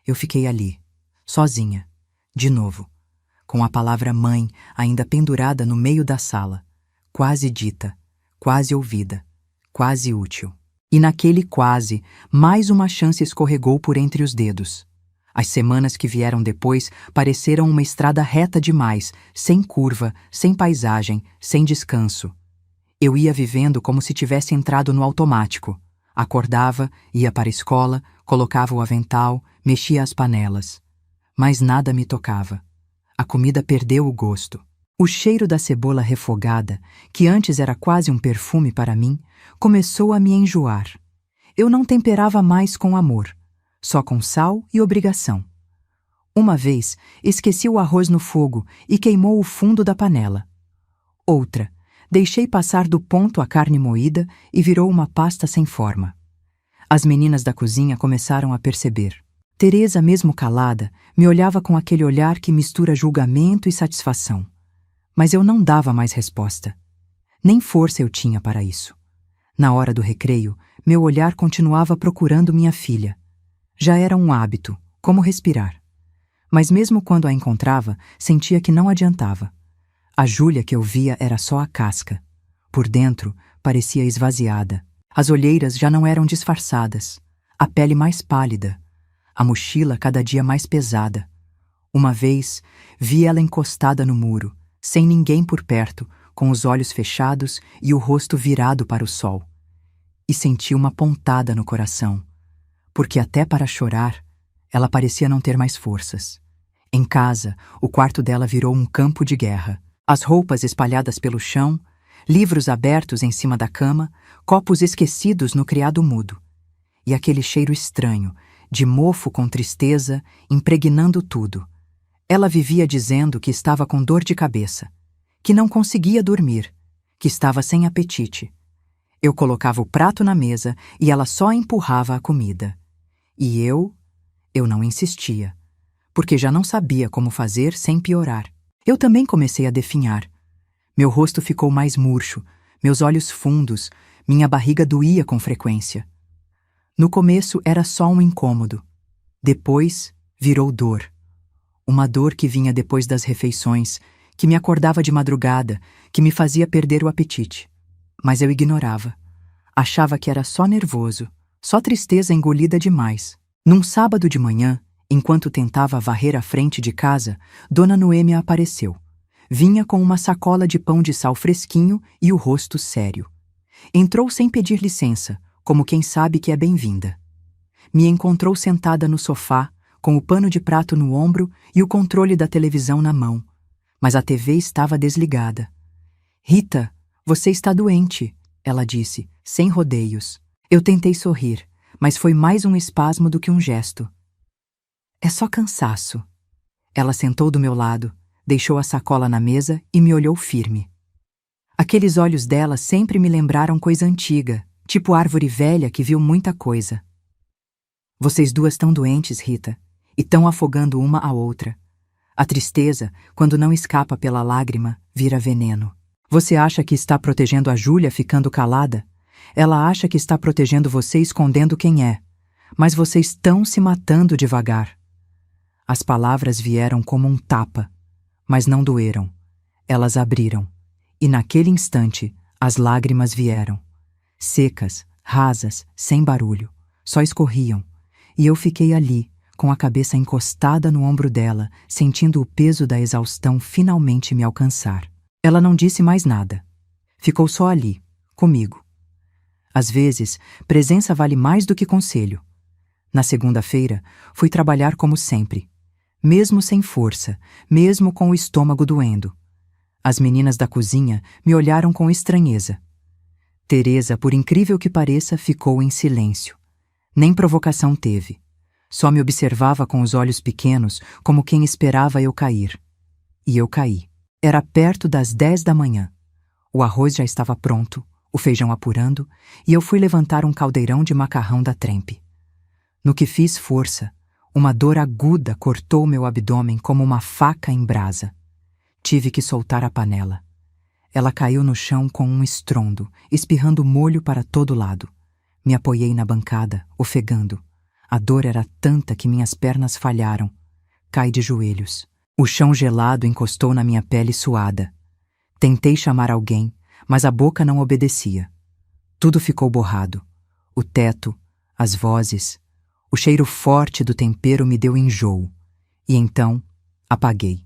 Eu fiquei ali, sozinha, de novo, com a palavra mãe ainda pendurada no meio da sala, quase dita, quase ouvida, quase útil. E naquele quase, mais uma chance escorregou por entre os dedos. As semanas que vieram depois pareceram uma estrada reta demais, sem curva, sem paisagem, sem descanso. Eu ia vivendo como se tivesse entrado no automático. Acordava, ia para a escola, colocava o avental, mexia as panelas. Mas nada me tocava. A comida perdeu o gosto. O cheiro da cebola refogada, que antes era quase um perfume para mim, começou a me enjoar. Eu não temperava mais com amor, só com sal e obrigação. Uma vez, esqueci o arroz no fogo e queimou o fundo da panela. Outra, deixei passar do ponto a carne moída e virou uma pasta sem forma. As meninas da cozinha começaram a perceber. Teresa, mesmo calada, me olhava com aquele olhar que mistura julgamento e satisfação. Mas eu não dava mais resposta. Nem força eu tinha para isso. Na hora do recreio, meu olhar continuava procurando minha filha. Já era um hábito, como respirar. Mas mesmo quando a encontrava, sentia que não adiantava. A Júlia que eu via era só a casca. Por dentro, parecia esvaziada. As olheiras já não eram disfarçadas. A pele mais pálida. A mochila cada dia mais pesada. Uma vez, vi ela encostada no muro, sem ninguém por perto, com os olhos fechados e o rosto virado para o sol. E senti uma pontada no coração, porque até para chorar, ela parecia não ter mais forças. Em casa, o quarto dela virou um campo de guerra. As roupas espalhadas pelo chão, livros abertos em cima da cama, copos esquecidos no criado mudo. e aquele cheiro estranho, de mofo com tristeza, impregnando tudo. Ela vivia dizendo que estava com dor de cabeça, que não conseguia dormir, que estava sem apetite. Eu colocava o prato na mesa e ela só empurrava a comida. E eu não insistia, porque já não sabia como fazer sem piorar. Eu também comecei a definhar. Meu rosto ficou mais murcho, meus olhos fundos, minha barriga doía com frequência. No começo era só um incômodo. Depois virou dor. Uma dor que vinha depois das refeições, que me acordava de madrugada, que me fazia perder o apetite. Mas eu ignorava. Achava que era só nervoso, só tristeza engolida demais. Num sábado de manhã, enquanto tentava varrer a frente de casa, Dona Noêmia apareceu. Vinha com uma sacola de pão de sal fresquinho e o rosto sério. Entrou sem pedir licença, como quem sabe que é bem-vinda. Me encontrou sentada no sofá, com o pano de prato no ombro e o controle da televisão na mão. Mas a TV estava desligada. "Rita, você está doente", ela disse, sem rodeios. Eu tentei sorrir, mas foi mais um espasmo do que um gesto. "É só cansaço." Ela sentou do meu lado, deixou a sacola na mesa e me olhou firme. Aqueles olhos dela sempre me lembraram coisa antiga, tipo árvore velha que viu muita coisa. "Vocês duas estão doentes, Rita, e estão afogando uma a outra. A tristeza, quando não escapa pela lágrima, vira veneno. Você acha que está protegendo a Júlia ficando calada? Ela acha que está protegendo você escondendo quem é, mas vocês estão se matando devagar." As palavras vieram como um tapa, mas não doeram. Elas abriram, e naquele instante as lágrimas vieram. Secas, rasas, sem barulho, só escorriam, e eu fiquei ali, com a cabeça encostada no ombro dela, sentindo o peso da exaustão finalmente me alcançar. Ela não disse mais nada. Ficou só ali, comigo. Às vezes, presença vale mais do que conselho. Na segunda-feira, fui trabalhar como sempre, mesmo sem força, mesmo com o estômago doendo. As meninas da cozinha me olharam com estranheza. Teresa, por incrível que pareça, ficou em silêncio. Nem provocação teve. Só me observava com os olhos pequenos, como quem esperava eu cair. E eu caí. Era perto das 10 da manhã. O arroz já estava pronto, o feijão apurando, e eu fui levantar um caldeirão de macarrão da trempe. No que fiz força, uma dor aguda cortou meu abdômen como uma faca em brasa. Tive que soltar a panela. Ela caiu no chão com um estrondo, espirrando molho para todo lado. Me apoiei na bancada, ofegando. A dor era tanta que minhas pernas falharam. Caí de joelhos. O chão gelado encostou na minha pele suada. Tentei chamar alguém, mas a boca não obedecia. Tudo ficou borrado. O teto, as vozes. O cheiro forte do tempero me deu enjoo. E então, apaguei.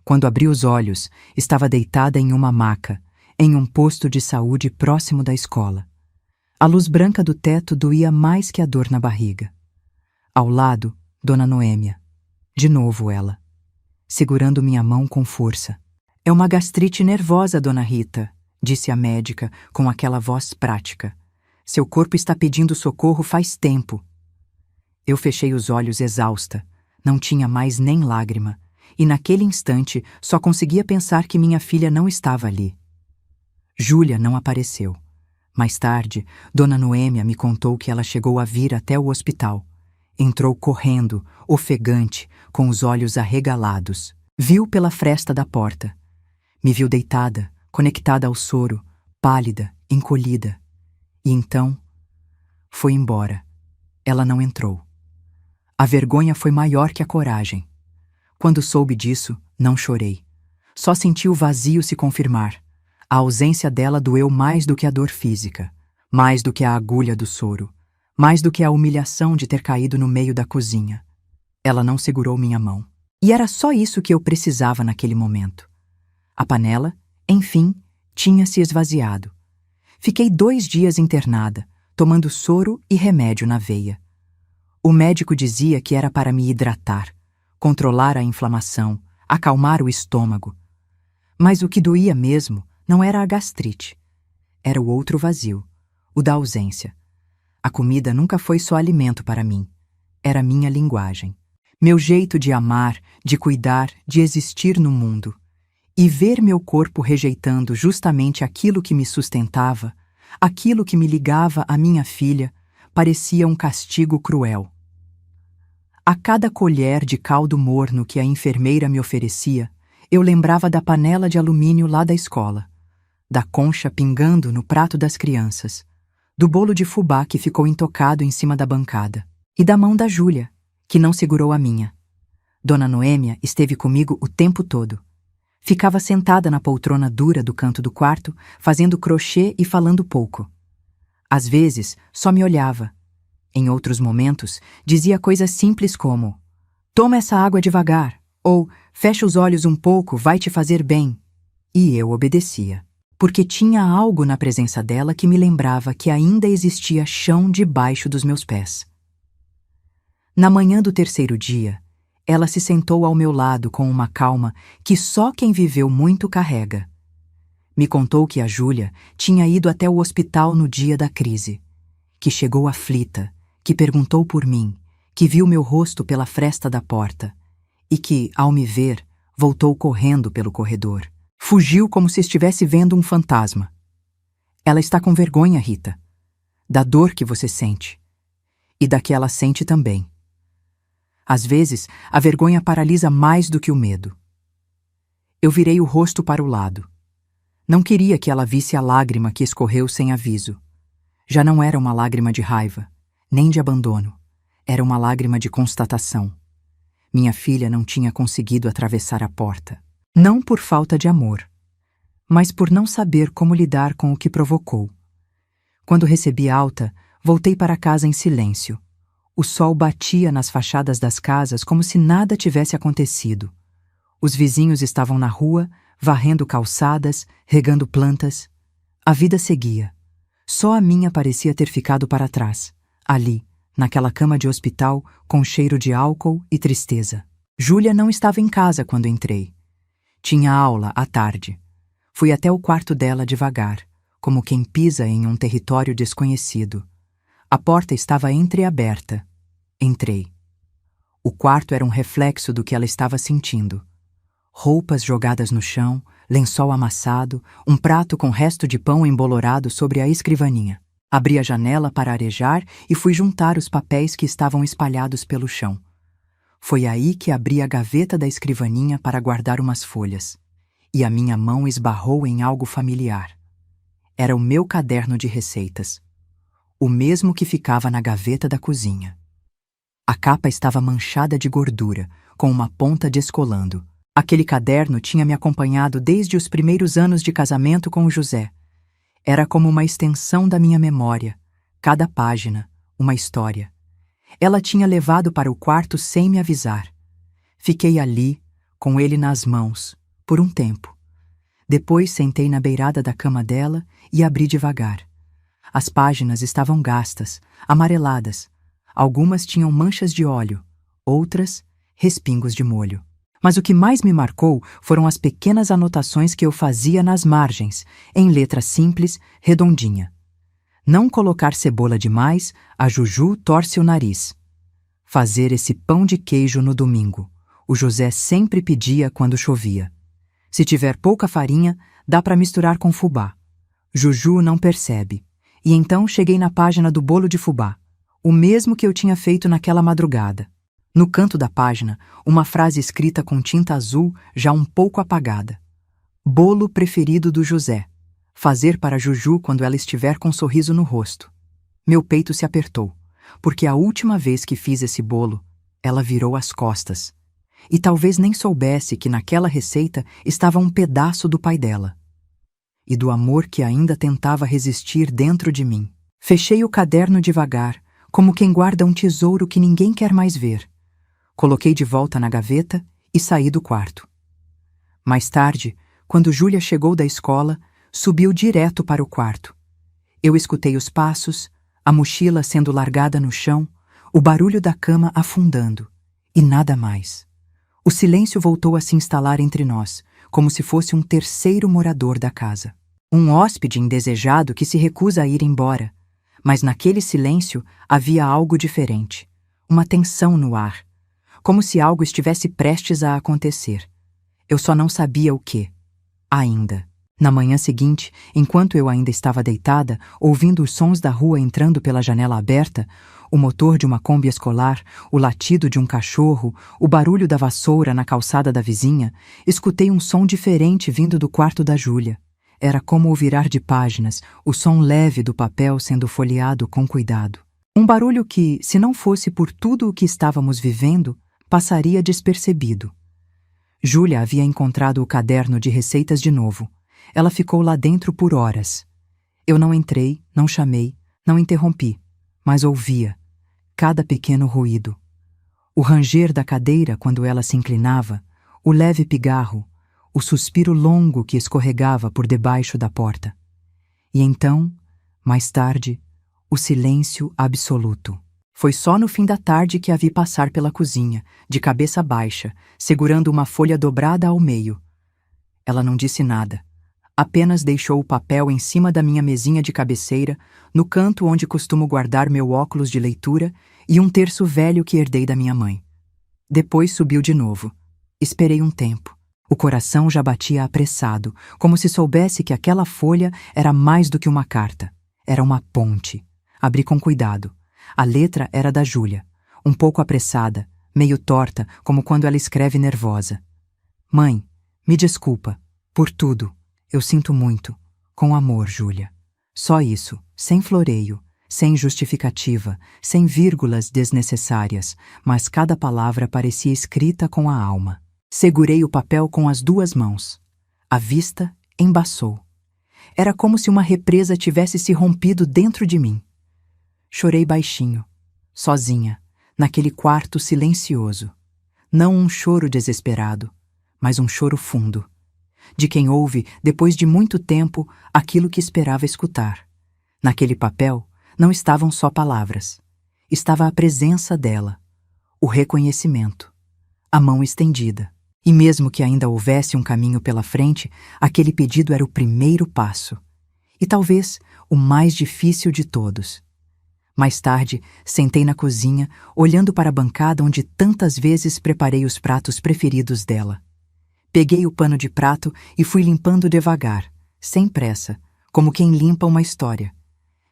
Quando abri os olhos, estava deitada em uma maca, em um posto de saúde próximo da escola. A luz branca do teto doía mais que a dor na barriga. Ao lado, Dona Noêmia. De novo ela, segurando minha mão com força. "É uma gastrite nervosa, Dona Rita", disse a médica com aquela voz prática. "Seu corpo está pedindo socorro faz tempo." Eu fechei os olhos exausta. Não tinha mais nem lágrima. E naquele instante só conseguia pensar que minha filha não estava ali. Júlia não apareceu. Mais tarde, Dona Noêmia me contou que ela chegou a vir até o hospital. Entrou correndo, ofegante, com os olhos arregalados. Viu pela fresta da porta. Me viu deitada, conectada ao soro, pálida, encolhida. E então, foi embora. Ela não entrou. A vergonha foi maior que a coragem. Quando soube disso, não chorei. Só senti o vazio se confirmar. A ausência dela doeu mais do que a dor física, mais do que a agulha do soro, mais do que a humilhação de ter caído no meio da cozinha. Ela não segurou minha mão. E era só isso que eu precisava naquele momento. A panela, enfim, tinha se esvaziado. Fiquei 2 dias internada, tomando soro e remédio na veia. O médico dizia que era para me hidratar, controlar a inflamação, acalmar o estômago. Mas o que doía mesmo não era a gastrite. Era o outro vazio, o da ausência. A comida nunca foi só alimento para mim. Era minha linguagem. Meu jeito de amar, de cuidar, de existir no mundo. E ver meu corpo rejeitando justamente aquilo que me sustentava, aquilo que me ligava à minha filha, parecia um castigo cruel. A cada colher de caldo morno que a enfermeira me oferecia, eu lembrava da panela de alumínio lá da escola, da concha pingando no prato das crianças, do bolo de fubá que ficou intocado em cima da bancada, e da mão da Júlia, que não segurou a minha. Dona Noêmia esteve comigo o tempo todo. Ficava sentada na poltrona dura do canto do quarto, fazendo crochê e falando pouco. Às vezes, só me olhava. Em outros momentos, dizia coisas simples como: "Toma essa água devagar", ou "Fecha os olhos um pouco, vai te fazer bem". E eu obedecia, porque tinha algo na presença dela que me lembrava que ainda existia chão debaixo dos meus pés. Na manhã do terceiro dia, ela se sentou ao meu lado com uma calma que só quem viveu muito carrega. Me contou que a Júlia tinha ido até o hospital no dia da crise, que chegou aflita, que perguntou por mim, que viu meu rosto pela fresta da porta e que, ao me ver, voltou correndo pelo corredor. Fugiu como se estivesse vendo um fantasma. Ela está com vergonha, Rita, da dor que você sente e da que ela sente também. Às vezes, a vergonha paralisa mais do que o medo. Eu virei o rosto para o lado. Não queria que ela visse a lágrima que escorreu sem aviso. Já não era uma lágrima de raiva, nem de abandono. Era uma lágrima de constatação. Minha filha não tinha conseguido atravessar a porta. Não por falta de amor, mas por não saber como lidar com o que provocou. Quando recebi alta, voltei para casa em silêncio. O sol batia nas fachadas das casas como se nada tivesse acontecido. Os vizinhos estavam na rua, varrendo calçadas, regando plantas. A vida seguia. Só a minha parecia ter ficado para trás, ali, naquela cama de hospital, com cheiro de álcool e tristeza. Júlia não estava em casa quando entrei. Tinha aula à tarde. Fui até o quarto dela devagar, como quem pisa em um território desconhecido. A porta estava entreaberta. Entrei. O quarto era um reflexo do que ela estava sentindo. Roupas jogadas no chão, lençol amassado, um prato com resto de pão embolorado sobre a escrivaninha. Abri a janela para arejar e fui juntar os papéis que estavam espalhados pelo chão. Foi aí que abri a gaveta da escrivaninha para guardar umas folhas. E a minha mão esbarrou em algo familiar. Era o meu caderno de receitas. O mesmo que ficava na gaveta da cozinha. A capa estava manchada de gordura, com uma ponta descolando. Aquele caderno tinha me acompanhado desde os primeiros anos de casamento com o José. Era como uma extensão da minha memória, cada página, uma história. Ela tinha levado para o quarto sem me avisar. Fiquei ali, com ele nas mãos, por um tempo. Depois sentei na beirada da cama dela e abri devagar. As páginas estavam gastas, amareladas. Algumas tinham manchas de óleo, outras, respingos de molho. Mas o que mais me marcou foram as pequenas anotações que eu fazia nas margens, em letra simples, redondinha. Não colocar cebola demais, a Juju torce o nariz. Fazer esse pão de queijo no domingo. O José sempre pedia quando chovia. Se tiver pouca farinha, dá para misturar com fubá. Juju não percebe. E então cheguei na página do bolo de fubá, o mesmo que eu tinha feito naquela madrugada. No canto da página, uma frase escrita com tinta azul já um pouco apagada. Bolo preferido do José. Fazer para Juju quando ela estiver com um sorriso no rosto. Meu peito se apertou, porque a última vez que fiz esse bolo, ela virou as costas. E talvez nem soubesse que naquela receita estava um pedaço do pai dela. E do amor que ainda tentava resistir dentro de mim. Fechei o caderno devagar, como quem guarda um tesouro que ninguém quer mais ver. Coloquei de volta na gaveta e saí do quarto. Mais tarde, quando Júlia chegou da escola, subiu direto para o quarto. Eu escutei os passos, a mochila sendo largada no chão, o barulho da cama afundando, e nada mais. O silêncio voltou a se instalar entre nós, como se fosse um terceiro morador da casa. Um hóspede indesejado que se recusa a ir embora, Mas naquele silêncio havia algo diferente. Uma tensão no ar. Como se algo estivesse prestes a acontecer. Eu só não sabia o quê. Ainda. Na manhã seguinte, enquanto eu ainda estava deitada, ouvindo os sons da rua entrando pela janela aberta, o motor de uma Kombi escolar, o latido de um cachorro, o barulho da vassoura na calçada da vizinha, escutei um som diferente vindo do quarto da Júlia. Era como o virar de páginas, o som leve do papel sendo folheado com cuidado. Um barulho que, se não fosse por tudo o que estávamos vivendo, passaria despercebido. Júlia havia encontrado o caderno de receitas de novo. Ela ficou lá dentro por horas. Eu não entrei, não chamei, não interrompi, mas ouvia cada pequeno ruído. O ranger da cadeira quando ela se inclinava, o leve pigarro, o suspiro longo que escorregava por debaixo da porta. E então, mais tarde, o silêncio absoluto. Foi só no fim da tarde que a vi passar pela cozinha, de cabeça baixa, segurando uma folha dobrada ao meio. Ela não disse nada. Apenas deixou o papel em cima da minha mesinha de cabeceira, no canto onde costumo guardar meu óculos de leitura e um terço velho que herdei da minha mãe. Depois subiu de novo. Esperei um tempo. O coração já batia apressado, como se soubesse que aquela folha era mais do que uma carta. Era uma ponte. Abri com cuidado. A letra era da Júlia, um pouco apressada, meio torta, como quando ela escreve nervosa. Mãe, me desculpa. Por tudo. Eu sinto muito. Com amor, Júlia. Só isso, sem floreio, sem justificativa, sem vírgulas desnecessárias, mas cada palavra parecia escrita com a alma. Segurei o papel com as duas mãos. A vista embaçou. Era como se uma represa tivesse se rompido dentro de mim. Chorei baixinho, sozinha, naquele quarto silencioso. Não um choro desesperado, mas um choro fundo. De quem ouve, depois de muito tempo, aquilo que esperava escutar. Naquele papel, não estavam só palavras. Estava a presença dela, o reconhecimento, a mão estendida. E mesmo que ainda houvesse um caminho pela frente, aquele pedido era o primeiro passo. E talvez o mais difícil de todos. Mais tarde, sentei na cozinha, olhando para a bancada onde tantas vezes preparei os pratos preferidos dela. Peguei o pano de prato e fui limpando devagar, sem pressa, como quem limpa uma história.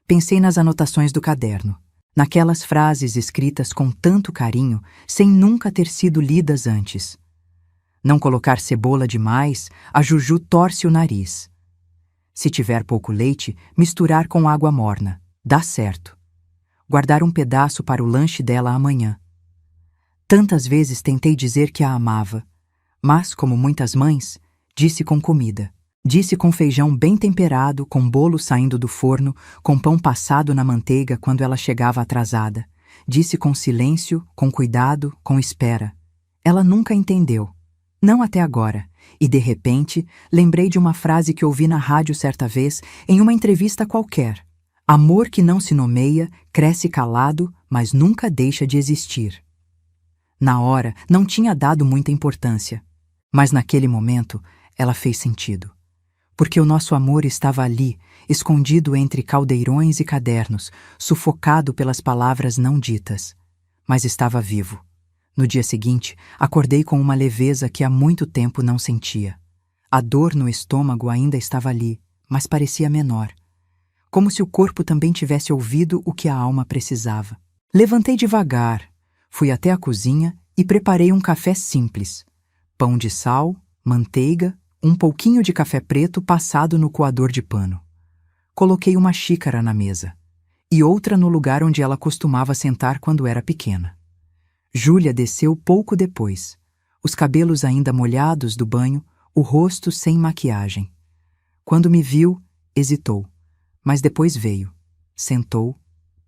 Pensei nas anotações do caderno, naquelas frases escritas com tanto carinho, sem nunca ter sido lidas antes. Não colocar cebola demais, a Juju torce o nariz. Se tiver pouco leite, misturar com água morna. Dá certo. Guardar um pedaço para o lanche dela amanhã. Tantas vezes tentei dizer que a amava, mas, como muitas mães, disse com comida. Disse com feijão bem temperado, com bolo saindo do forno, com pão passado na manteiga quando ela chegava atrasada. Disse com silêncio, com cuidado, com espera. Ela nunca entendeu. Não até agora. E, de repente, lembrei de uma frase que ouvi na rádio certa vez, em uma entrevista qualquer. Amor que não se nomeia, cresce calado, mas nunca deixa de existir. Na hora, não tinha dado muita importância. Mas naquele momento, ela fez sentido. Porque o nosso amor estava ali, escondido entre caldeirões e cadernos, sufocado pelas palavras não ditas. Mas estava vivo. No dia seguinte, acordei com uma leveza que há muito tempo não sentia. A dor no estômago ainda estava ali, mas parecia menor. Como se o corpo também tivesse ouvido o que a alma precisava. Levantei devagar, fui até a cozinha e preparei um café simples. Pão de sal, manteiga, um pouquinho de café preto passado no coador de pano. Coloquei uma xícara na mesa e outra no lugar onde ela costumava sentar quando era pequena. Júlia desceu pouco depois, os cabelos ainda molhados do banho, o rosto sem maquiagem. Quando me viu, hesitou, mas depois veio, sentou,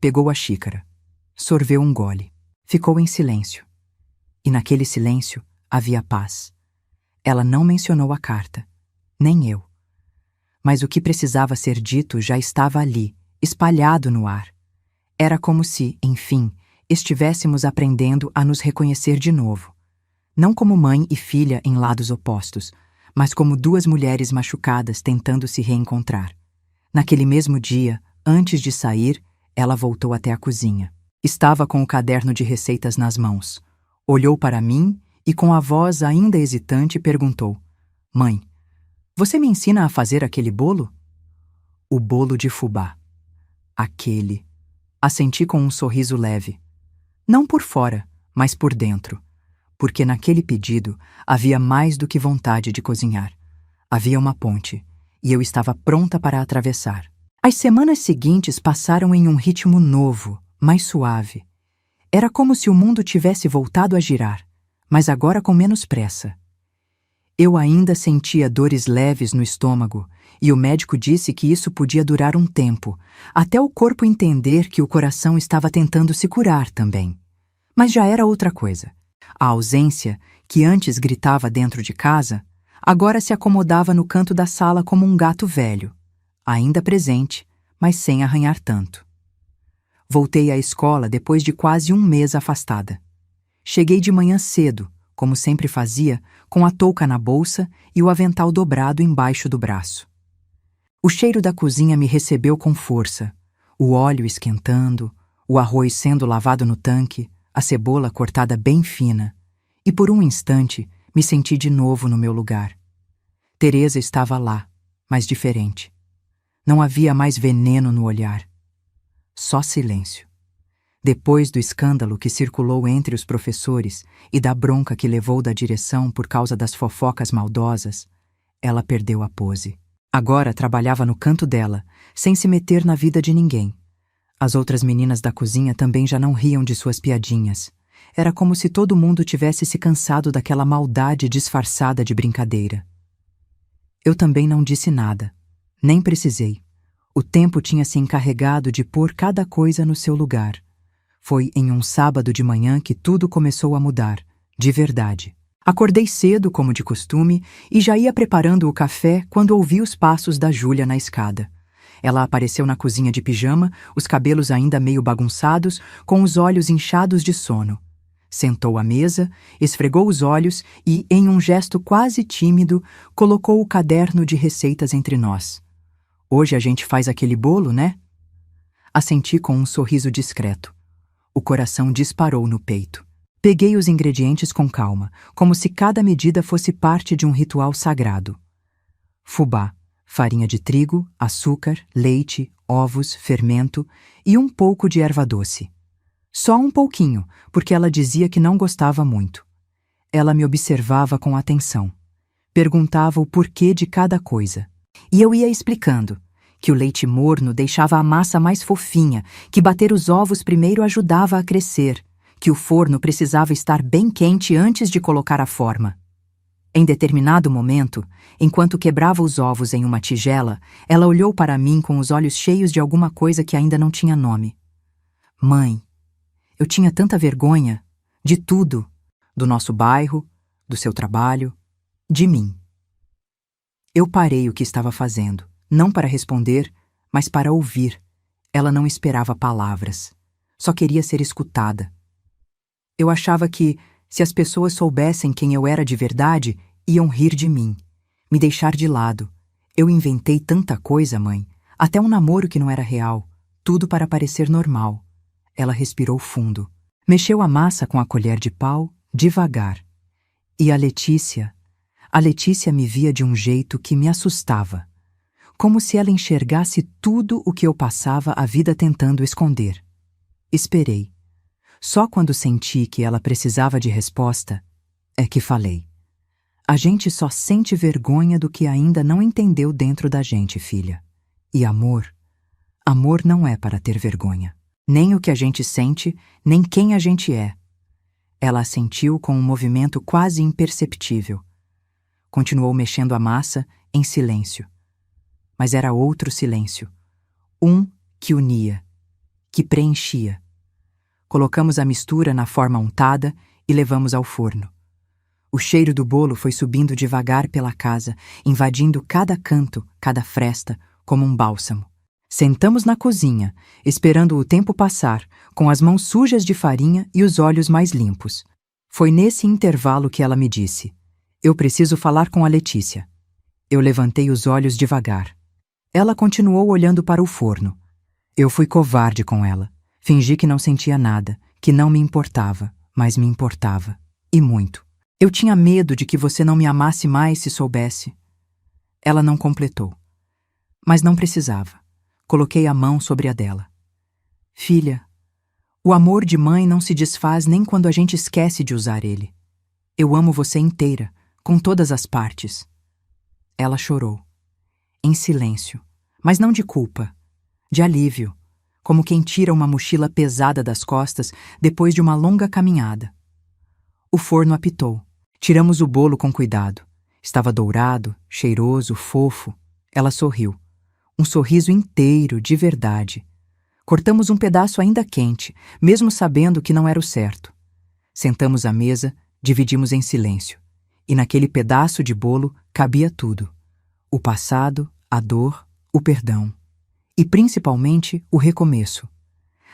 pegou a xícara, sorveu um gole, ficou em silêncio. E naquele silêncio havia paz. Ela não mencionou a carta, nem eu. Mas o que precisava ser dito já estava ali, espalhado no ar. Era como se, enfim, estivéssemos aprendendo a nos reconhecer de novo. Não como mãe e filha em lados opostos, mas como duas mulheres machucadas tentando se reencontrar. Naquele mesmo dia, antes de sair, Ela voltou até a cozinha. Estava com o caderno de receitas nas mãos. Olhou para mim e, com a voz ainda hesitante, perguntou: Mãe, você me ensina a fazer aquele bolo? O bolo de fubá. Aquele. Assenti com um sorriso leve. Não por fora, mas por dentro. Porque naquele pedido havia mais do que vontade de cozinhar. Havia uma ponte, e eu estava pronta para atravessar. As semanas seguintes passaram em um ritmo novo, mais suave. Era como se o mundo tivesse voltado a girar, mas agora com menos pressa. Eu ainda sentia dores leves no estômago, e o médico disse que isso podia durar um tempo, até o corpo entender que o coração estava tentando se curar também. Mas já era outra coisa. A ausência, que antes gritava dentro de casa, agora se acomodava no canto da sala como um gato velho, ainda presente, mas sem arranhar tanto. Voltei à escola depois de quase um mês afastada. Cheguei de manhã cedo, como sempre fazia, com a touca na bolsa e o avental dobrado embaixo do braço. O cheiro da cozinha me recebeu com força, o óleo esquentando, o arroz sendo lavado no tanque, a cebola cortada bem fina, e por um instante me senti de novo no meu lugar. Teresa estava lá, mas diferente. Não havia mais veneno no olhar. Só silêncio. Depois do escândalo que circulou entre os professores e da bronca que levou da direção por causa das fofocas maldosas, ela perdeu a pose. Agora trabalhava no canto dela, sem se meter na vida de ninguém. As outras meninas da cozinha também já não riam de suas piadinhas. Era como se todo mundo tivesse se cansado daquela maldade disfarçada de brincadeira. Eu também não disse nada. Nem precisei. O tempo tinha se encarregado de pôr cada coisa no seu lugar. Foi em um sábado de manhã que tudo começou a mudar, de verdade. Acordei cedo, como de costume, e já ia preparando o café quando ouvi os passos da Júlia na escada. Ela apareceu na cozinha de pijama, os cabelos ainda meio bagunçados, com os olhos inchados de sono. Sentou à mesa, esfregou os olhos e, em um gesto quase tímido, colocou o caderno de receitas entre nós. Hoje a gente faz aquele bolo, né? Assenti com um sorriso discreto. O coração disparou no peito. Peguei os ingredientes com calma, como se cada medida fosse parte de um ritual sagrado. Fubá, farinha de trigo, açúcar, leite, ovos, fermento e um pouco de erva doce. Só um pouquinho, porque ela dizia que não gostava muito. Ela me observava com atenção. Perguntava o porquê de cada coisa. E eu ia explicando que o leite morno deixava a massa mais fofinha, que bater os ovos primeiro ajudava a crescer, que o forno precisava estar bem quente antes de colocar a forma. Em determinado momento, enquanto quebrava os ovos em uma tigela, ela olhou para mim com os olhos cheios de alguma coisa que ainda não tinha nome. Mãe, eu tinha tanta vergonha, de tudo, do nosso bairro, do seu trabalho, de mim. Eu parei o que estava fazendo, não para responder, mas para ouvir. Ela não esperava palavras, só queria ser escutada. Eu achava que, se as pessoas soubessem quem eu era de verdade, iam rir de mim, me deixar de lado. Eu inventei tanta coisa, mãe, até um namoro que não era real, tudo para parecer normal. Ela respirou fundo, mexeu a massa com a colher de pau, devagar. E a Letícia me via de um jeito que me assustava, como se ela enxergasse tudo o que eu passava a vida tentando esconder. Esperei. Só quando senti que ela precisava de resposta, é que falei. A gente só sente vergonha do que ainda não entendeu dentro da gente, filha. E amor não é para ter vergonha. Nem o que a gente sente, nem quem a gente é. Ela assentiu com um movimento quase imperceptível. Continuou mexendo a massa, em silêncio. Mas era outro silêncio. Um que unia, que preenchia. Colocamos a mistura na forma untada e levamos ao forno. O cheiro do bolo foi subindo devagar pela casa, invadindo cada canto, cada fresta, como um bálsamo. Sentamos na cozinha, esperando o tempo passar, com as mãos sujas de farinha e os olhos mais limpos. Foi nesse intervalo que ela me disse: eu preciso falar com a Letícia. Eu levantei os olhos devagar. Ela continuou olhando para o forno. Eu fui covarde com ela. Fingi que não sentia nada, que não me importava, mas me importava. E muito. Eu tinha medo de que você não me amasse mais se soubesse. Ela não completou. Mas não precisava. Coloquei a mão sobre a dela. Filha, o amor de mãe não se desfaz nem quando a gente esquece de usar ele. Eu amo você inteira, com todas as partes. Ela chorou. Em silêncio, mas não de culpa, de alívio, como quem tira uma mochila pesada das costas depois de uma longa caminhada. O forno apitou. Tiramos o bolo com cuidado. Estava dourado, cheiroso, fofo. Ela sorriu. Um sorriso inteiro, de verdade. Cortamos um pedaço ainda quente, mesmo sabendo que não era o certo. Sentamos à mesa, dividimos em silêncio. E naquele pedaço de bolo cabia tudo. O passado, a dor, o perdão. E principalmente o recomeço.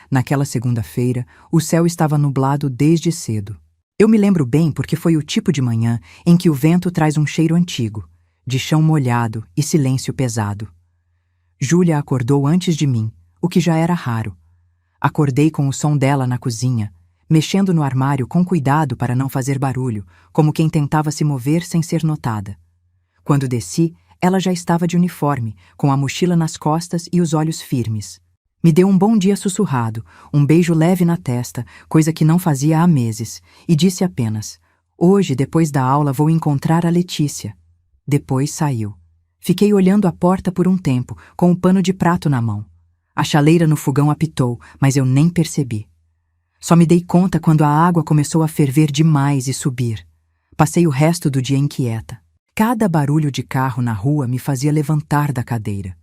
Naquela segunda-feira, o céu estava nublado desde cedo. Eu me lembro bem porque foi o tipo de manhã em que o vento traz um cheiro antigo, de chão molhado e silêncio pesado. Júlia acordou antes de mim, o que já era raro. Acordei com o som dela na cozinha, mexendo no armário com cuidado para não fazer barulho, como quem tentava se mover sem ser notada. Quando desci, ela já estava de uniforme, com a mochila nas costas e os olhos firmes. Me deu um bom dia sussurrado, um beijo leve na testa, coisa que não fazia há meses, e disse apenas: "Hoje, depois da aula, vou encontrar a Letícia." Depois saiu. Fiquei olhando a porta por um tempo, com o pano de prato na mão. A chaleira no fogão apitou, mas eu nem percebi. Só me dei conta quando a água começou a ferver demais e subir. Passei o resto do dia inquieta. Cada barulho de carro na rua me fazia levantar da cadeira.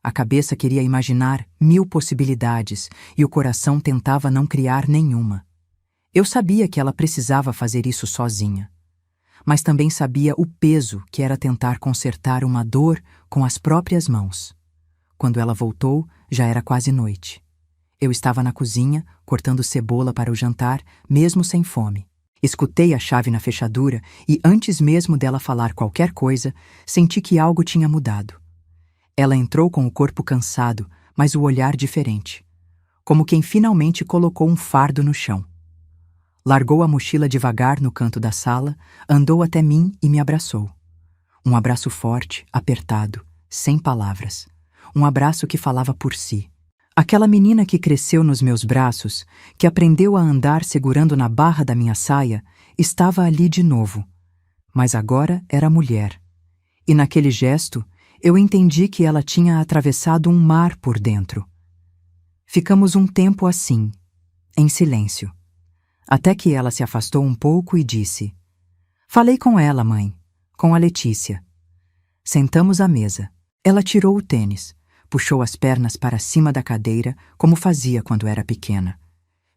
A cabeça queria imaginar 1000 possibilidades e o coração tentava não criar nenhuma. Eu sabia que ela precisava fazer isso sozinha. Mas também sabia o peso que era tentar consertar uma dor com as próprias mãos. Quando ela voltou, já era quase noite. Eu estava na cozinha, cortando cebola para o jantar, mesmo sem fome. Escutei a chave na fechadura e, antes mesmo dela falar qualquer coisa, senti que algo tinha mudado. Ela entrou com o corpo cansado, mas o olhar diferente. Como quem finalmente colocou um fardo no chão. Largou a mochila devagar no canto da sala, andou até mim e me abraçou. Um abraço forte, apertado, sem palavras. Um abraço que falava por si. Aquela menina que cresceu nos meus braços, que aprendeu a andar segurando na barra da minha saia, estava ali de novo. Mas agora era mulher. E naquele gesto, eu entendi que ela tinha atravessado um mar por dentro. Ficamos um tempo assim, em silêncio. Até que ela se afastou um pouco e disse: "Falei com ela, mãe, com a Letícia." Sentamos à mesa. Ela tirou o tênis, puxou as pernas para cima da cadeira, como fazia quando era pequena.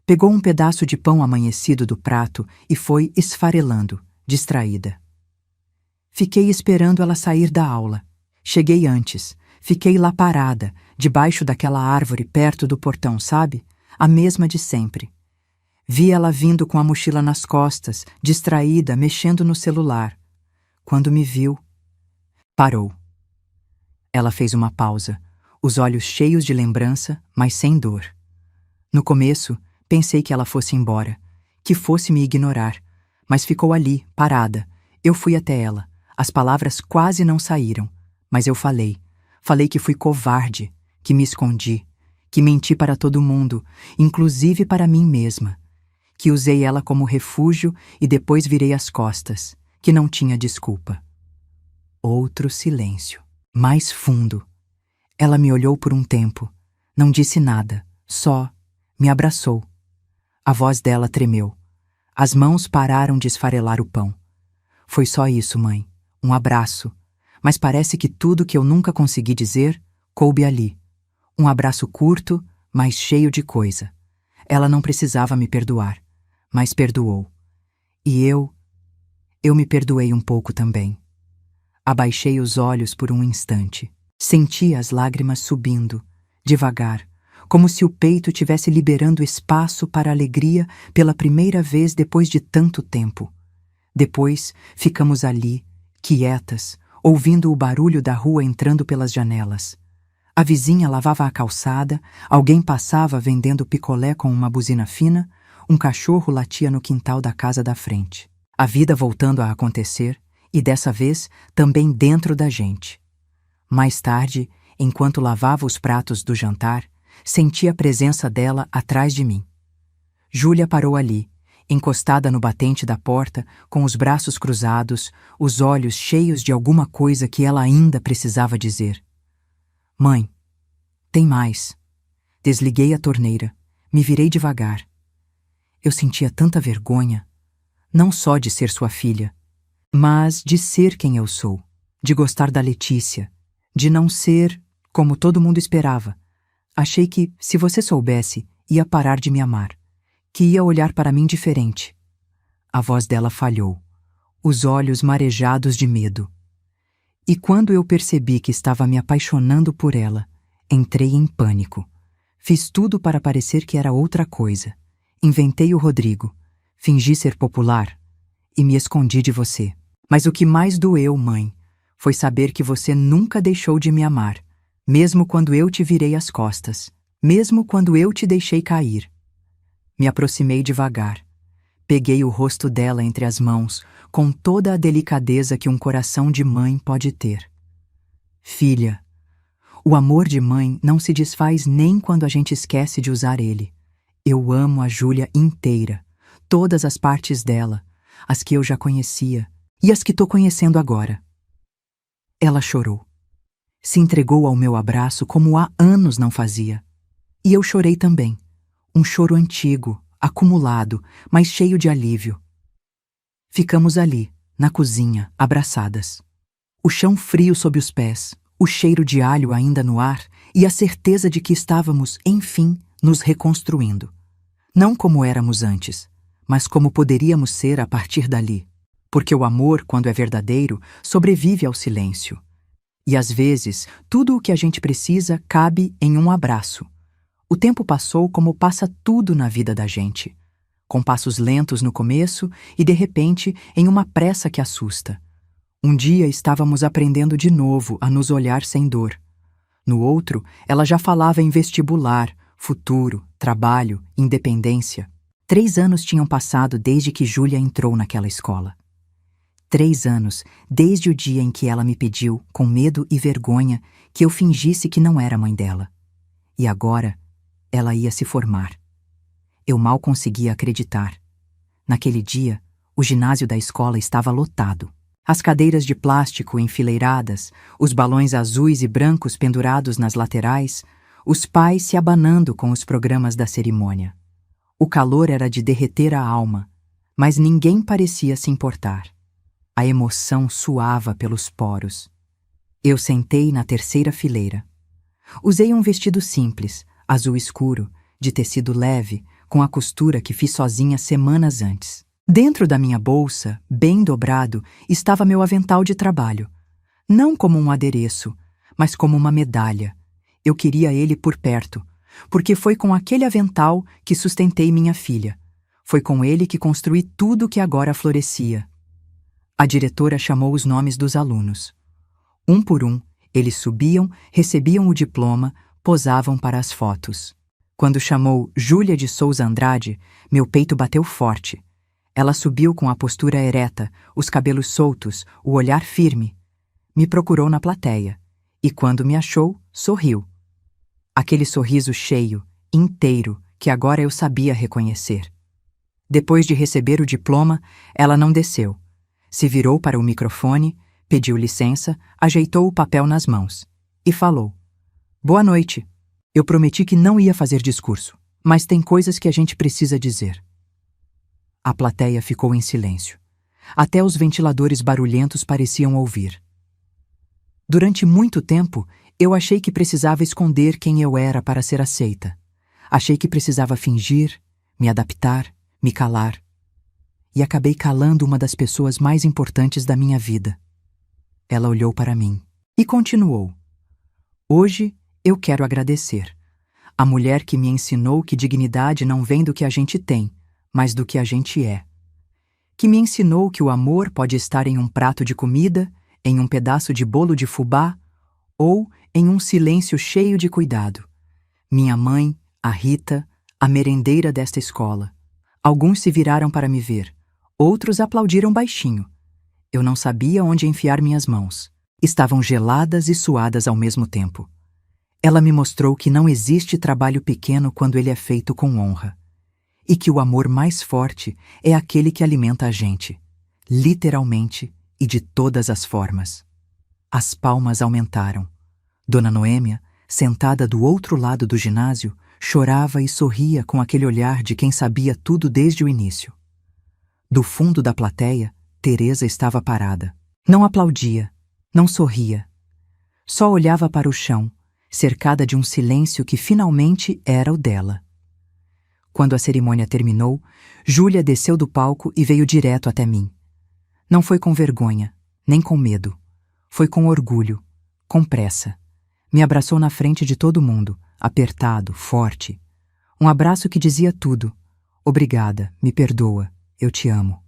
Pegou um pedaço de pão amanhecido do prato e foi esfarelando, distraída. Fiquei esperando ela sair da aula. Cheguei antes. Fiquei lá parada, debaixo daquela árvore perto do portão, sabe? A mesma de sempre. Vi ela vindo com a mochila nas costas, distraída, mexendo no celular. Quando me viu, parou. Ela fez uma pausa, os olhos cheios de lembrança, mas sem dor. No começo, pensei que ela fosse embora, que fosse me ignorar, mas ficou ali, parada. Eu fui até ela. As palavras quase não saíram, mas eu falei. Falei que fui covarde, que me escondi, que menti para todo mundo, inclusive para mim mesma, que usei ela como refúgio e depois virei as costas, que não tinha desculpa. Outro silêncio, mais fundo. Ela me olhou por um tempo, não disse nada, só me abraçou. A voz dela tremeu. As mãos pararam de esfarelar o pão. Foi só isso, mãe, um abraço, mas parece que tudo que eu nunca consegui dizer coube ali. Um abraço curto, mas cheio de coisa. Ela não precisava me perdoar, mas perdoou. E eu me perdoei um pouco também. Abaixei os olhos por um instante. Senti as lágrimas subindo, devagar, como se o peito tivesse liberando espaço para a alegria pela primeira vez depois de tanto tempo. Depois, ficamos ali, quietas, ouvindo o barulho da rua entrando pelas janelas. A vizinha lavava a calçada, alguém passava vendendo picolé com uma buzina fina, um cachorro latia no quintal da casa da frente. A vida voltando a acontecer, e dessa vez também dentro da gente. Mais tarde, enquanto lavava os pratos do jantar, senti a presença dela atrás de mim. Júlia parou ali, encostada no batente da porta, com os braços cruzados, os olhos cheios de alguma coisa que ela ainda precisava dizer. Mãe, tem mais. Desliguei a torneira, me virei devagar. Eu sentia tanta vergonha, não só de ser sua filha, mas de ser quem eu sou, de gostar da Letícia, de não ser como todo mundo esperava. Achei que, se você soubesse, ia parar de me amar, que ia olhar para mim diferente. A voz dela falhou, os olhos marejados de medo. E quando eu percebi que estava me apaixonando por ela, entrei em pânico. Fiz tudo para parecer que era outra coisa. Inventei o Rodrigo, fingi ser popular e me escondi de você. Mas o que mais doeu, mãe, foi saber que você nunca deixou de me amar, mesmo quando eu te virei as costas, mesmo quando eu te deixei cair. Me aproximei devagar. Peguei o rosto dela entre as mãos, com toda a delicadeza que um coração de mãe pode ter. Filha, o amor de mãe não se desfaz nem quando a gente esquece de usar ele. Eu amo a Júlia inteira, todas as partes dela, as que eu já conhecia e as que tô conhecendo agora. Ela chorou. Se entregou ao meu abraço como há anos não fazia. E eu chorei também. Um choro antigo, acumulado, mas cheio de alívio. Ficamos ali, na cozinha, abraçadas. O chão frio sob os pés, o cheiro de alho ainda no ar e a certeza de que estávamos, enfim, nos reconstruindo. Não como éramos antes, mas como poderíamos ser a partir dali. Porque o amor, quando é verdadeiro, sobrevive ao silêncio. E às vezes, tudo o que a gente precisa cabe em um abraço. O tempo passou como passa tudo na vida da gente. Com passos lentos no começo e, de repente, em uma pressa que assusta. Um dia estávamos aprendendo de novo a nos olhar sem dor. No outro, ela já falava em vestibular, futuro, trabalho, independência. 3 anos tinham passado desde que Júlia entrou naquela escola. 3 anos, desde o dia em que ela me pediu, com medo e vergonha, que eu fingisse que não era mãe dela. E agora, ela ia se formar. Eu mal conseguia acreditar. Naquele dia, o ginásio da escola estava lotado. As cadeiras de plástico enfileiradas, os balões azuis e brancos pendurados nas laterais, os pais se abanando com os programas da cerimônia. O calor era de derreter a alma, mas ninguém parecia se importar. A emoção suava pelos poros. Eu sentei na terceira fileira. Usei um vestido simples, azul escuro, de tecido leve, com a costura que fiz sozinha semanas antes. Dentro da minha bolsa, bem dobrado, estava meu avental de trabalho. Não como um adereço, mas como uma medalha. Eu queria ele por perto, porque foi com aquele avental que sustentei minha filha. Foi com ele que construí tudo que agora florescia. A diretora chamou os nomes dos alunos. Um por um, eles subiam, recebiam o diploma, posavam para as fotos. Quando chamou Júlia de Souza Andrade, meu peito bateu forte. Ela subiu com a postura ereta, os cabelos soltos, o olhar firme. Me procurou na plateia, e quando me achou, sorriu. Aquele sorriso cheio, inteiro, que agora eu sabia reconhecer. Depois de receber o diploma, ela não desceu. Se virou para o microfone, pediu licença, ajeitou o papel nas mãos e falou: "Boa noite. Eu prometi que não ia fazer discurso, mas tem coisas que a gente precisa dizer." A plateia ficou em silêncio. Até os ventiladores barulhentos pareciam ouvir. Durante muito tempo, eu achei que precisava esconder quem eu era para ser aceita. Achei que precisava fingir, me adaptar, me calar. E acabei calando uma das pessoas mais importantes da minha vida. Ela olhou para mim e continuou: "Hoje eu quero agradecer. A mulher que me ensinou que dignidade não vem do que a gente tem, mas do que a gente é. Que me ensinou que o amor pode estar em um prato de comida, em um pedaço de bolo de fubá ou em um silêncio cheio de cuidado. Minha mãe, a Rita, a merendeira desta escola. Alguns se viraram para me ver, outros aplaudiram baixinho. Eu não sabia onde enfiar minhas mãos. Estavam geladas e suadas ao mesmo tempo. Ela me mostrou que não existe trabalho pequeno quando ele é feito com honra. E que o amor mais forte é aquele que alimenta a gente, literalmente e de todas as formas. As palmas aumentaram. Dona Noêmia, sentada do outro lado do ginásio, chorava e sorria com aquele olhar de quem sabia tudo desde o início. Do fundo da plateia, Teresa estava parada. Não aplaudia, não sorria. Só olhava para o chão, cercada de um silêncio que finalmente era o dela. Quando a cerimônia terminou, Júlia desceu do palco e veio direto até mim. Não foi com vergonha, nem com medo. Foi com orgulho, com pressa. Me abraçou na frente de todo mundo, apertado, forte. Um abraço que dizia tudo. Obrigada, me perdoa, eu te amo.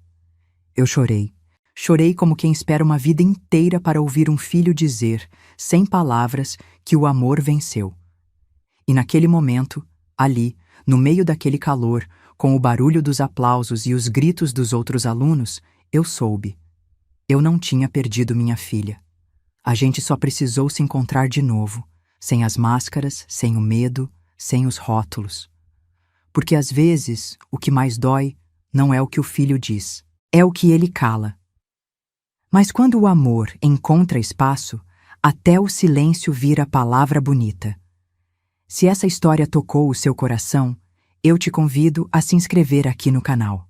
Eu chorei. Chorei como quem espera uma vida inteira para ouvir um filho dizer, sem palavras, que o amor venceu. E naquele momento, ali, no meio daquele calor, com o barulho dos aplausos e os gritos dos outros alunos, eu soube. Eu não tinha perdido minha filha. A gente só precisou se encontrar de novo, sem as máscaras, sem o medo, sem os rótulos. Porque às vezes, o que mais dói não é o que o filho diz, é o que ele cala. Mas quando o amor encontra espaço, até o silêncio vira palavra bonita. Se essa história tocou o seu coração, eu te convido a se inscrever aqui no canal.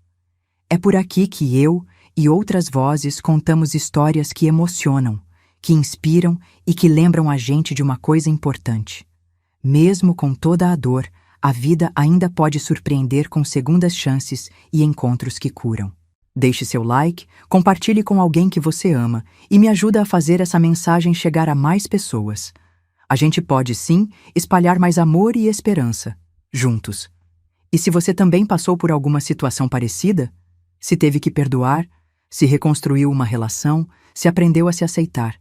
É por aqui que eu e outras vozes contamos histórias que emocionam, que inspiram e que lembram a gente de uma coisa importante. Mesmo com toda a dor, a vida ainda pode surpreender com segundas chances e encontros que curam. Deixe seu like, compartilhe com alguém que você ama e me ajuda a fazer essa mensagem chegar a mais pessoas. A gente pode, sim, espalhar mais amor e esperança, juntos. E se você também passou por alguma situação parecida, se teve que perdoar, se reconstruiu uma relação, se aprendeu a se aceitar,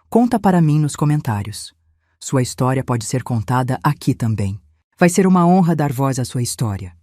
conta para mim nos comentários. Sua história pode ser contada aqui também. Vai ser uma honra dar voz à sua história.